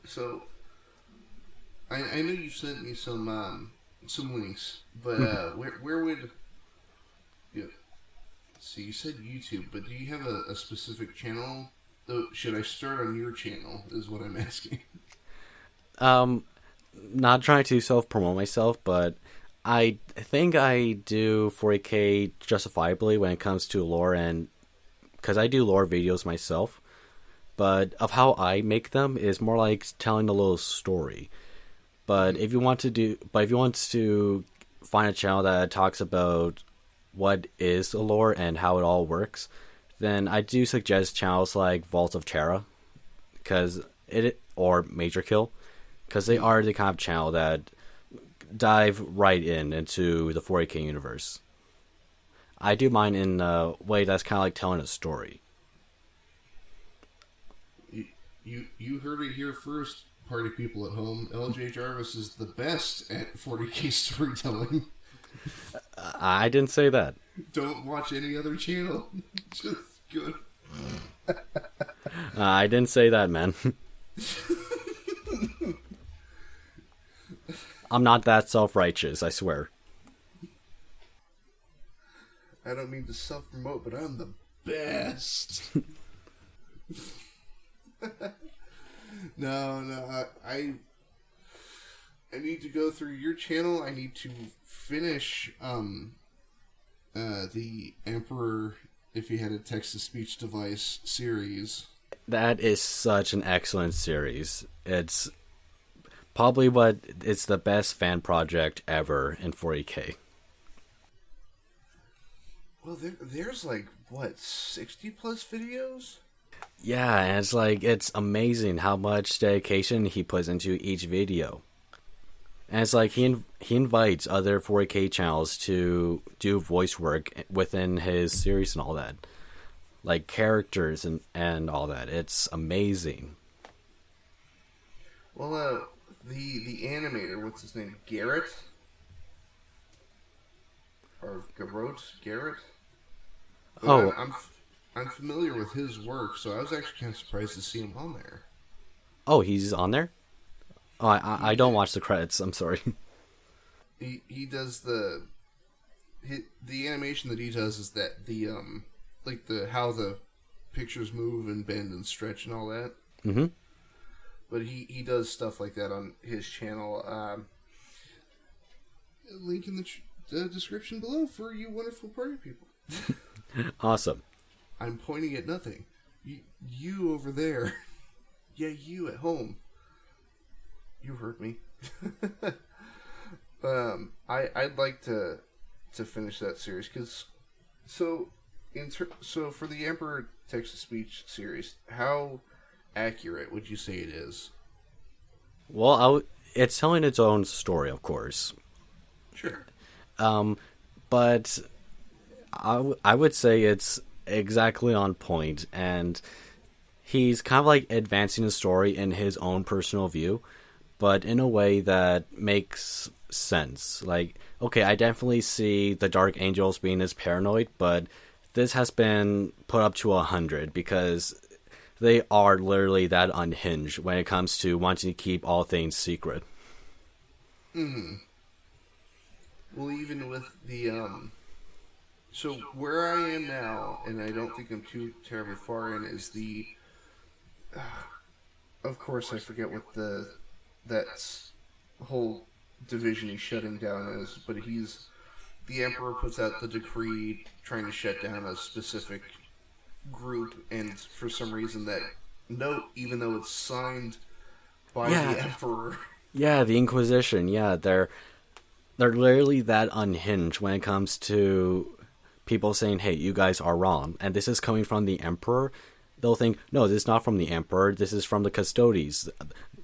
So, I know you sent me some links, but where would you? See, you said YouTube, but do you have a specific channel? Should I start on your channel? Is what I'm asking. Not trying to self-promote myself, but I think I do 40k justifiably when it comes to lore, and because I do lore videos myself, but of how I make them is more like telling a little story. But if you want to find a channel that talks about what is the lore and how it all works, then I do suggest channels like Vault of Terra, or Major Kill, because they are the kind of channel that dive right into the 40k universe. I do mine in a way that's kind of like telling a story. You heard it here first, party people at home. LJ Jarvis is the best at 40k storytelling. I didn't say that. Don't watch any other channel. Just good. I didn't say that, man. I'm not that self-righteous, I swear. I don't mean to self-promote, but I'm the best. No, I need to go through your channel. I need to finish the Emperor, if he had a text-to-speech device series. That is such an excellent series. It's probably it's the best fan project ever in 40k. Well, there's like, what, 60 plus videos? Yeah, and it's amazing how much dedication he puts into each video. And it's like he invites other 40k channels to do voice work within his series and all that. Like characters and all that. It's amazing. Well, the animator, what's his name? Garrett? Or Garrett? But I'm familiar with his work, so I was actually kind of surprised to see him on there. Oh, he's on there? Oh, I don't watch the credits. I'm sorry. He does the animation that he does is that the how the pictures move and bend and stretch and all that. Mm-hmm. But he does stuff like that on his channel. Link in the description below for you wonderful party people. Awesome. I'm pointing at nothing. You over there. Yeah, you at home. You heard me. I'd like to finish that series because so for the Emperor text-to-speech series, how accurate would you say it is? Well, it's telling its own story, of course. Sure. But I would say it's exactly on point, and he's kind of like advancing the story in his own personal view, but in a way that makes sense. Like, okay, I definitely see the Dark Angels being as paranoid, but this has been put up to 100 because they are literally that unhinged when it comes to wanting to keep all things secret. Mm-hmm. well, even with the so where I am now, and I don't think I'm too terribly far in, is the. Of course, I forget what the that whole division he's shutting down is, but the emperor puts out the decree trying to shut down a specific group, and for some reason that note, even though it's signed by Yeah, the emperor. yeah, the Inquisition. Yeah, they're literally that unhinged when it comes to people saying, "Hey, you guys are wrong," and this is coming from the Emperor. They'll think, "No, this is not from the Emperor. This is from the Custodes.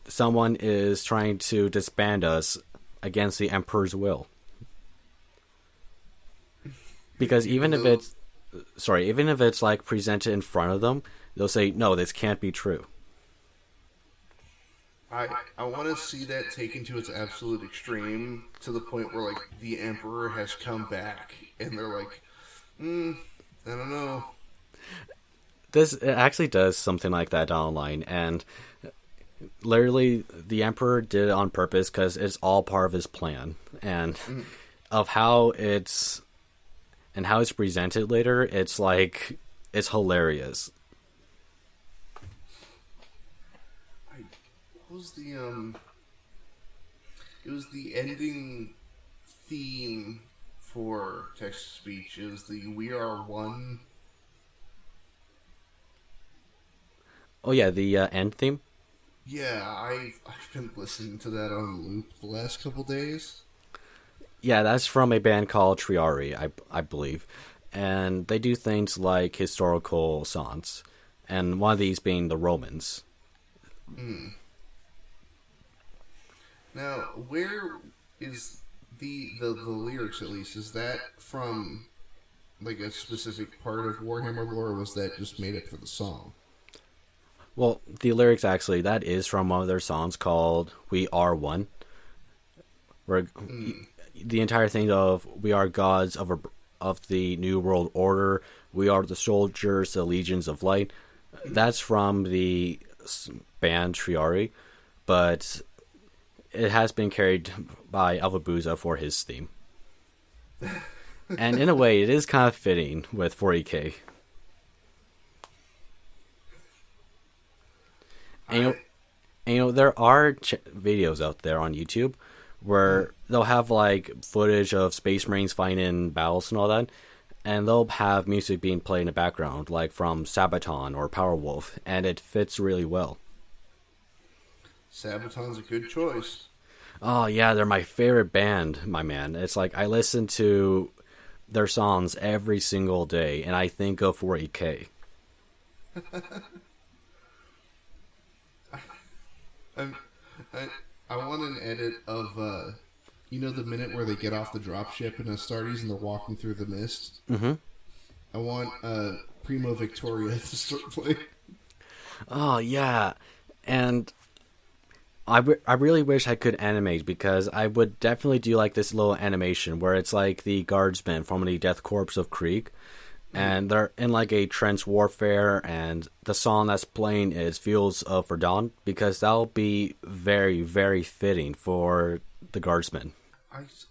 Someone is trying to disband us against the Emperor's will." Because even if it's like presented in front of them, they'll say, "No, this can't be true." I want to see that taken to its absolute extreme, to the point where like the emperor has come back and they're like, I don't know. This it actually does something like that online, and literally the Emperor did it on purpose because it's all part of his plan, and of how it's presented later. It's like it's hilarious. What was the It was the ending theme for text to speech. It was the "We Are One." Oh yeah, the end theme. Yeah, I've been listening to that on loop the last couple days. Yeah, that's from a band called Triari, I believe, and they do things like historical songs, and one of these being the Romans. Now, where is the lyrics, at least? Is that from like a specific part of Warhammer lore, or was that just made up for the song? Well, the lyrics actually that is from one of their songs called "We Are One," where the entire thing of "We are gods of the new world order. We are the soldiers, the legions of light." That's from the band Triari, but it has been carried by Alvabuza for his theme. And in a way, it is kind of fitting with 40k. And there are videos out there on YouTube where they'll have like footage of Space Marines fighting in battles and all that, and they'll have music being played in the background, like from Sabaton or Powerwolf, and it fits really well. Sabaton's a good choice. Oh yeah, they're my favorite band, my man. It's like I listen to their songs every single day, and I think of 40k. I, I want an edit of the minute where they get off the dropship in Astartes and they're walking through the mist. Mm-hmm. I want Primo Victoria to start playing. Oh yeah, and I really wish I could animate, because I would definitely do like this little animation where it's like the guardsmen from the Death Corps of Krieg, and they're in like a trench warfare, and the song that's playing is Fields of Verdun, because that'll be very, very fitting for the guardsmen.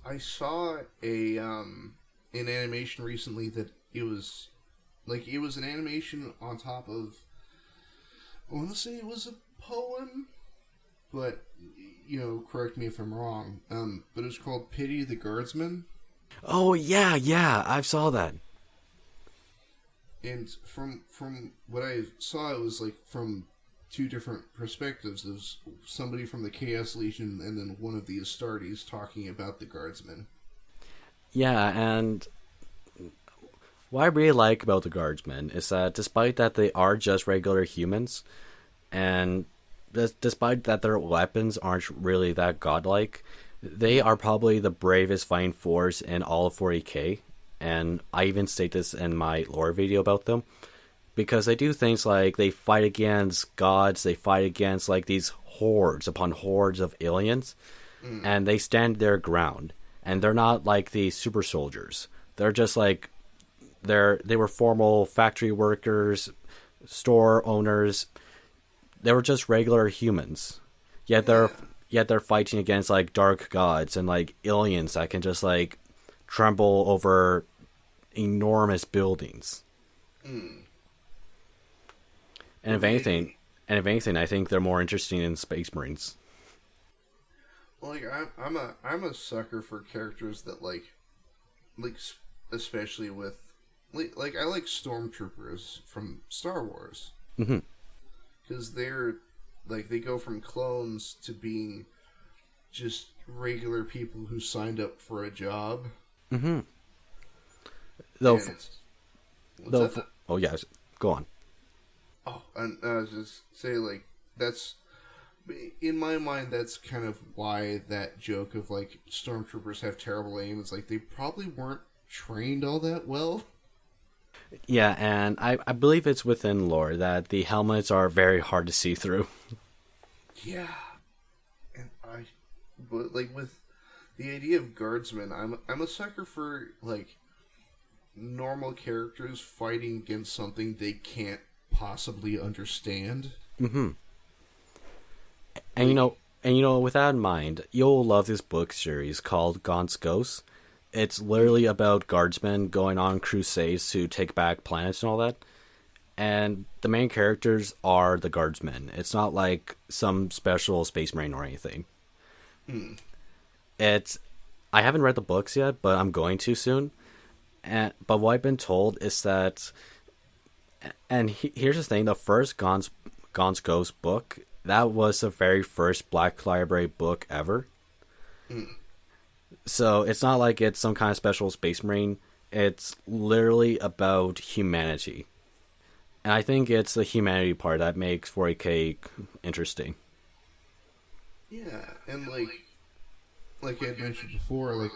I saw an animation recently that it was an animation on top of, I want to say it was a poem, but correct me if I'm wrong. But it was called "Pity the Guardsman." Oh yeah, I saw that. And from what I saw, it was like from two different perspectives. There was somebody from the Chaos Legion and then one of the Astartes talking about the guardsmen. Yeah, and what I really like about the guardsmen is that despite that they are just regular humans, and despite that their weapons aren't really that godlike, they are probably the bravest fighting force in all of 40k. And I even state this in my lore video about them, because they do things like they fight against gods, they fight against like these hordes upon hordes of aliens, and they stand their ground. And they're not like the super soldiers. They're just like they were formal factory workers, store owners. They were just regular humans. Yet they're fighting against like dark gods and like aliens that can just like tremble over enormous buildings. Mm. And if anything, I think they're more interesting in Space Marines. Like I'm a sucker for characters that like especially with like I like stormtroopers from Star Wars Mm-hmm. because they're like they go from clones to being just regular people who signed up for a job. Mm-hmm. Though, And what's that? oh yeah, go on. Oh, and I was just say like that's in my mind that's kind of why that joke of like stormtroopers have terrible aim is like they probably weren't trained all that well. Yeah, and I believe it's within lore that the helmets are very hard to see through. Yeah, and but like with the idea of guardsmen, I'm a sucker for like normal characters fighting against something they can't possibly understand. Mm-hmm. And with that in mind, you'll love this book series called Gaunt's Ghosts. It's literally about guardsmen going on crusades to take back planets and all that. And the main characters are the guardsmen. It's not like some special space marine or anything. Hmm. I haven't read the books yet, but I'm going to soon. But what I've been told is that, and here's the thing: the first Gaunt's Ghost book, that was the very first Black Library book ever. Hmm. So it's not like it's some kind of special space marine. It's literally about humanity. And I think it's the humanity part that makes 40K interesting. Yeah, and like I had mentioned before, like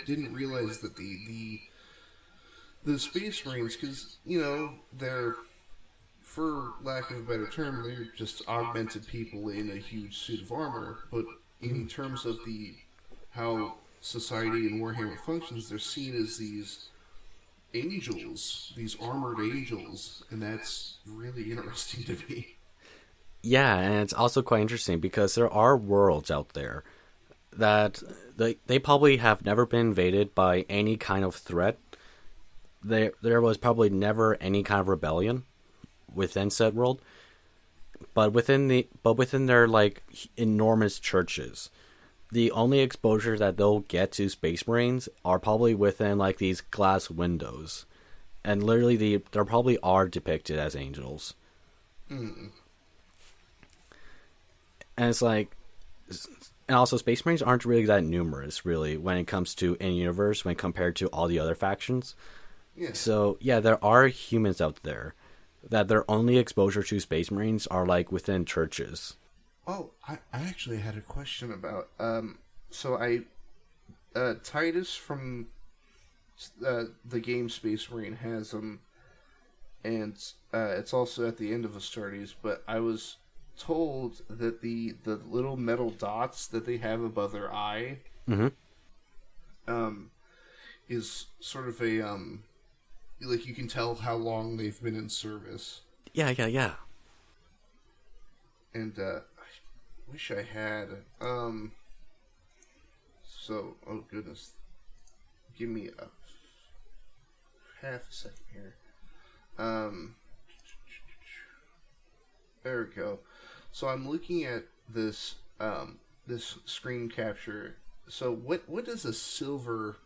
didn't realize that the Space Marines, because they're, for lack of a better term, they're just augmented people in a huge suit of armor. But in terms of how society in Warhammer functions, they're seen as these angels, these armored angels, and that's really interesting to me. Yeah, and it's also quite interesting because there are worlds out there that they probably have never been invaded by any kind of threat. There was probably never any kind of rebellion within said world, but within their like enormous churches, the only exposure that they'll get to Space Marines are probably within like these glass windows, and literally they probably are depicted as angels. Mm. And it's like, and also Space Marines aren't really that numerous, really, when it comes to in universe when compared to all the other factions. Yeah. So yeah, there are humans out there that their only exposure to Space Marines are like within churches. Oh, I actually had a question about so Titus from the game Space Marine has them, and it's also at the end of Astartes. But I was told that the little metal dots that they have above their eye, is sort of a like you can tell how long they've been in service. Yeah. And I wish I had. So, oh goodness, give me a half a second here. There we go. So I'm looking at this this screen capture. So what does a silver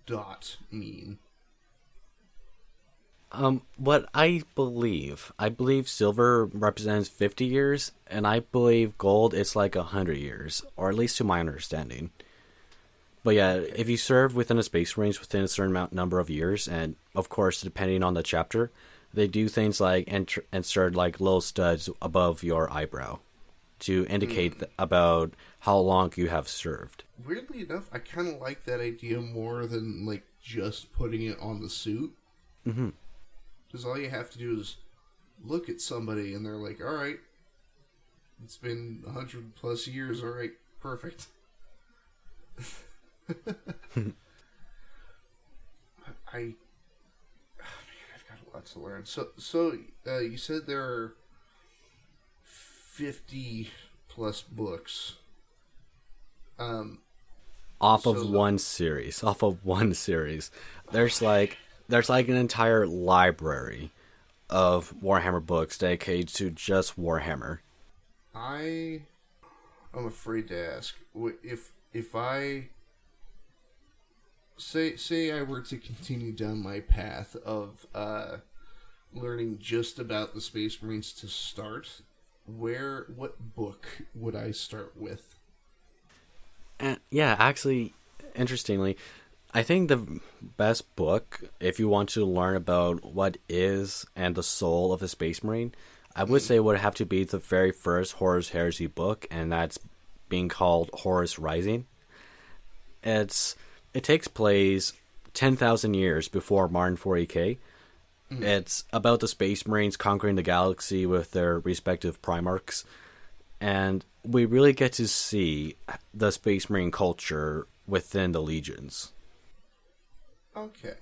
dot mean? What I believe silver represents 50 years, and I believe gold is like 100 years, or at least to my understanding. But yeah, if you serve within a Space Marines within a certain number of years, and of course, depending on the chapter, they do things like insert like little studs above your eyebrow to indicate about how long you have served. Weirdly enough, I kind of like that idea more than like just putting it on the suit. Mm-hmm. Because all you have to do is look at somebody and they're like, all right, it's been 100 plus years, all right, perfect. I've got a lot to learn. So you said there are 50 plus books. On off of So one series. Off of one series. There's like an entire library of Warhammer books dedicated to just Warhammer. I'm afraid to ask if I say I were to continue down my path of learning just about the Space Marines to start, what book would I start with? And yeah, actually, interestingly, I think the best book, if you want to learn about what is and the soul of the Space Marine, I would say would have to be the very first Horus Heresy book, and that's being called Horus Rising. It takes place 10,000 years before Martin 40K. It's about the Space Marines conquering the galaxy with their respective Primarchs, and we really get to see the Space Marine culture within the legions. Okay,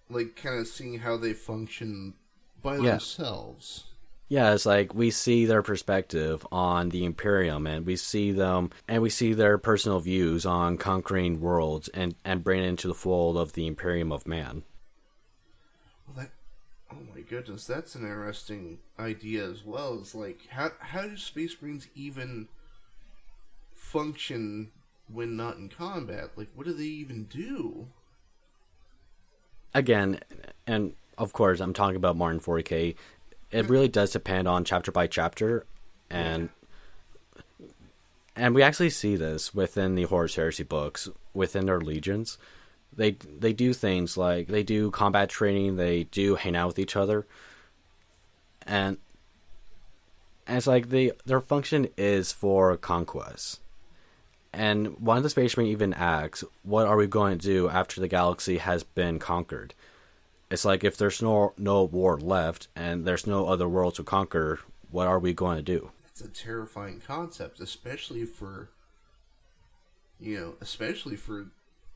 like kind of seeing how they function by Yeah. themselves. Yeah, it's like we see their perspective on the Imperium, and we see them, and we see their personal views on conquering worlds and bringing it into the fold of the Imperium of Man. Well, oh my goodness, that's an interesting idea as well. It's like how do Space Marines even function when not in combat? Like, what do they even do? Again, and of course, I'm talking about Martin 40K. It really does depend on chapter by chapter, and we actually see this within the Horus Heresy books, within their legions. They do things like they do combat training, they do hang out with each other, and it's like their function is for conquest. And one of the Space Marine even asks, "What are we going to do after the galaxy has been conquered?" It's like if there's no war left and there's no other world to conquer, what are we going to do? It's a terrifying concept, especially for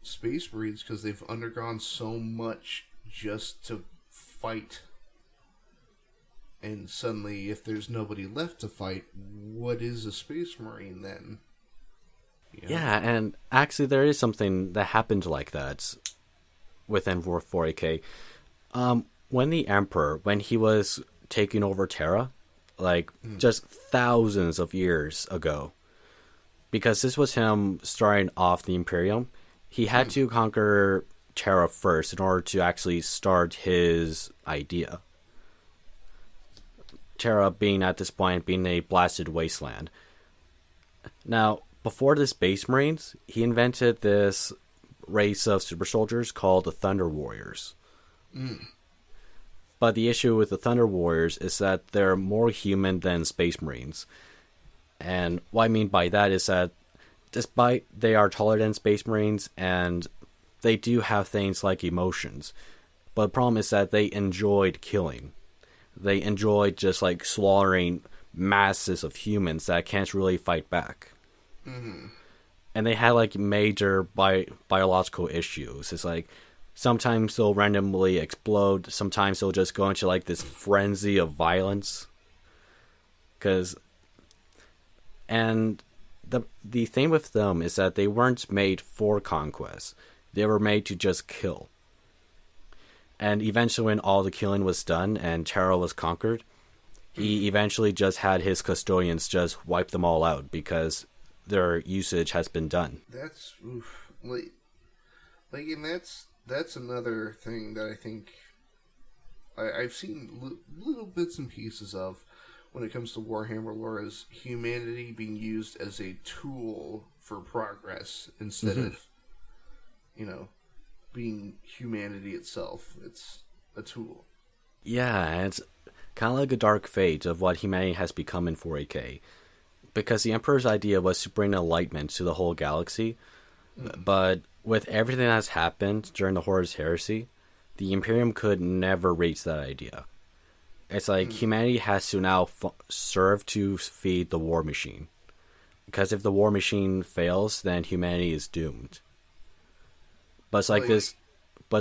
Space Marines, because they've undergone so much just to fight. And suddenly, if there's nobody left to fight, what is a Space Marine then? Yeah, and actually there is something that happened like that within 40K. When the Emperor, when he was taking over Terra, just thousands of years ago, because this was him starting off the Imperium, he had to conquer Terra first in order to actually start his idea. Terra being at this point being a blasted wasteland. Now, before the Space Marines, he invented this race of super soldiers called the Thunder Warriors. But the issue with the Thunder Warriors is that they're more human than Space Marines. And what I mean by that is that despite they are taller than Space Marines and they do have things like emotions, but the problem is that they enjoyed killing. They enjoyed just like slaughtering masses of humans that can't really fight back. And they had like major biological issues. It's like sometimes they'll randomly explode. Sometimes they'll just go into like this frenzy of violence. And the thing with them is that they weren't made for conquest. They were made to just kill. And eventually when all the killing was done and Terra was conquered, he eventually just had his custodians just wipe them all out because their usage has been done. That's and that's another thing that I think I've seen little bits and pieces of when it comes to Warhammer lore, is humanity being used as a tool for progress instead of being humanity itself. It's a tool. Yeah, and it's kind of like a dark fate of what humanity has become in 40K. Because the Emperor's idea was to bring enlightenment to the whole galaxy, but with everything that's happened during the Horus Heresy, the Imperium could never reach that idea. It's like humanity has to now serve to feed the war machine. Because if the war machine fails, then humanity is doomed. But it's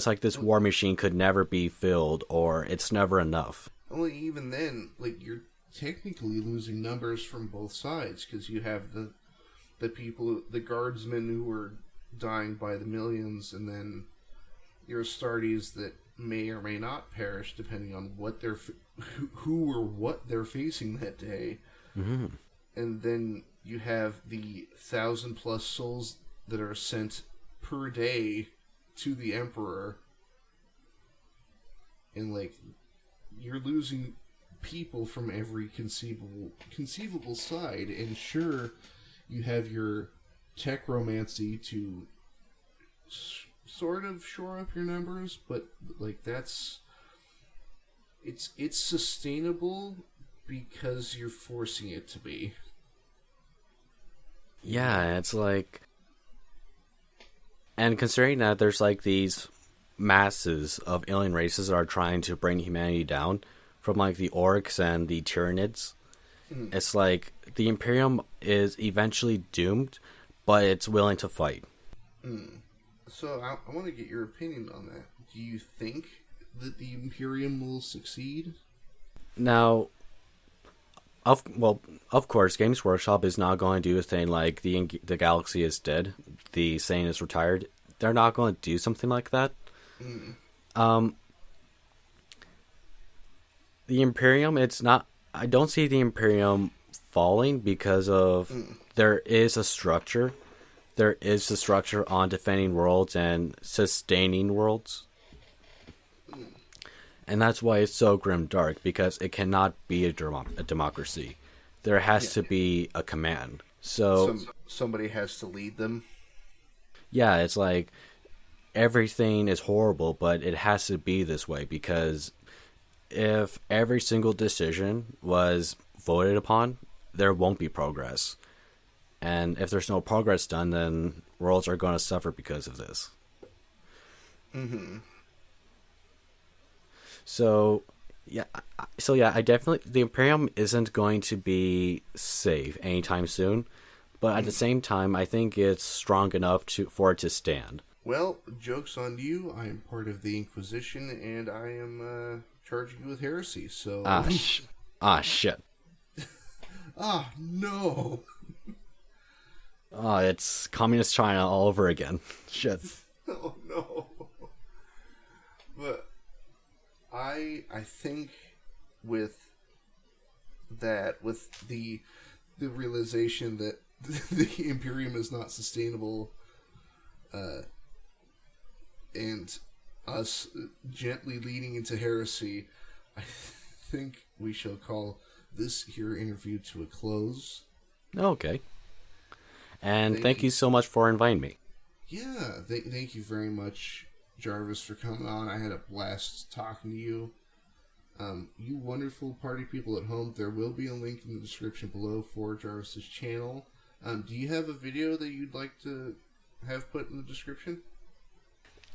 like this war machine could never be filled, or it's never enough. Only even then, you're technically losing numbers from both sides, because you have the people, the guardsmen who are dying by the millions, and then your Astartes that may or may not perish depending on what they're who or what they're facing that day. Mm-hmm. And then you have the 1,000+ souls that are sent per day to the Emperor, and like you're losing people from every conceivable side. And sure, you have your techromancy to sort of shore up your numbers, but like it's sustainable because you're forcing it to be. Yeah, it's like, and considering that there's like these masses of alien races that are trying to bring humanity down, from like the orcs and the Tyranids, it's like the Imperium is eventually doomed, but it's willing to fight. So I want to get your opinion on that. Do you think that the Imperium will succeed? Now, of course, Games Workshop is not going to do a thing like the galaxy is dead, the Saiyan is retired. They're not going to do something like that. The Imperium, I don't see the Imperium falling because of there is a structure. There is a structure on defending worlds and sustaining worlds. And that's why it's so grim dark, because it cannot be a democracy. There has to be a command. So somebody has to lead them. Yeah, it's like everything is horrible, but it has to be this way, because if every single decision was voted upon, there won't be progress. And if there's no progress done, then worlds are going to suffer because of this. So I definitely, the Imperium isn't going to be safe anytime soon, but at the same time, I think it's strong enough for it to stand. Well, joke's on you. I am part of the Inquisition, and I am charging you with heresy. So shit. No. It's communist China all over again. Shit. Oh no. But I think with the realization that the Imperium is not sustainable, and us gently leading into heresy, I think we shall call this here interview to a close. Okay. And thank you so much for inviting me. Yeah, thank you very much, Jarvis, for coming on. I had a blast talking to you. You wonderful party people at home, there will be a link in the description below for Jarvis's channel. Do you have a video that you'd like to have put in the description?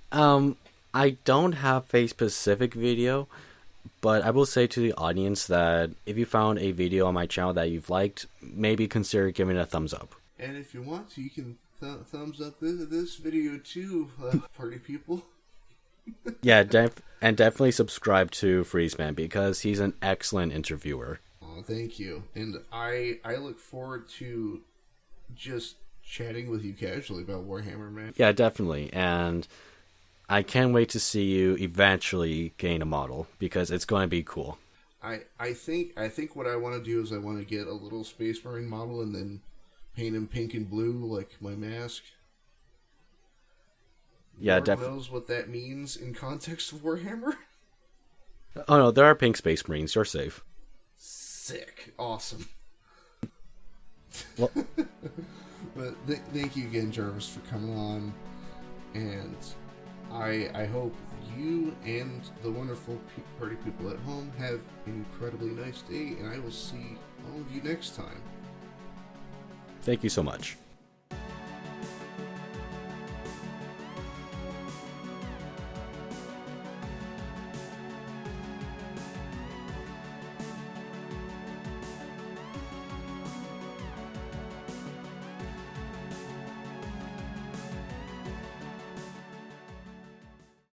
I don't have a specific video, but I will say to the audience that if you found a video on my channel that you've liked, maybe consider giving it a thumbs up. And if you want to, you can thumbs up this video too, party people. Yeah, and definitely subscribe to Freezeman, because he's an excellent interviewer. Oh, thank you. And I look forward to just chatting with you casually about Warhammer, man. Yeah, definitely. And I can't wait to see you eventually gain a model, because it's going to be cool. I think what I want to do is I want to get a little Space Marine model and then paint him pink and blue like my mask. Yeah, definitely knows what that means in context of Warhammer. Oh no, there are pink Space Marines. You're safe. Sick, awesome. Well, but thank you again, Jarvis, for coming on, and I hope you and the wonderful party people at home have an incredibly nice day, and I will see all of you next time. Thank you so much.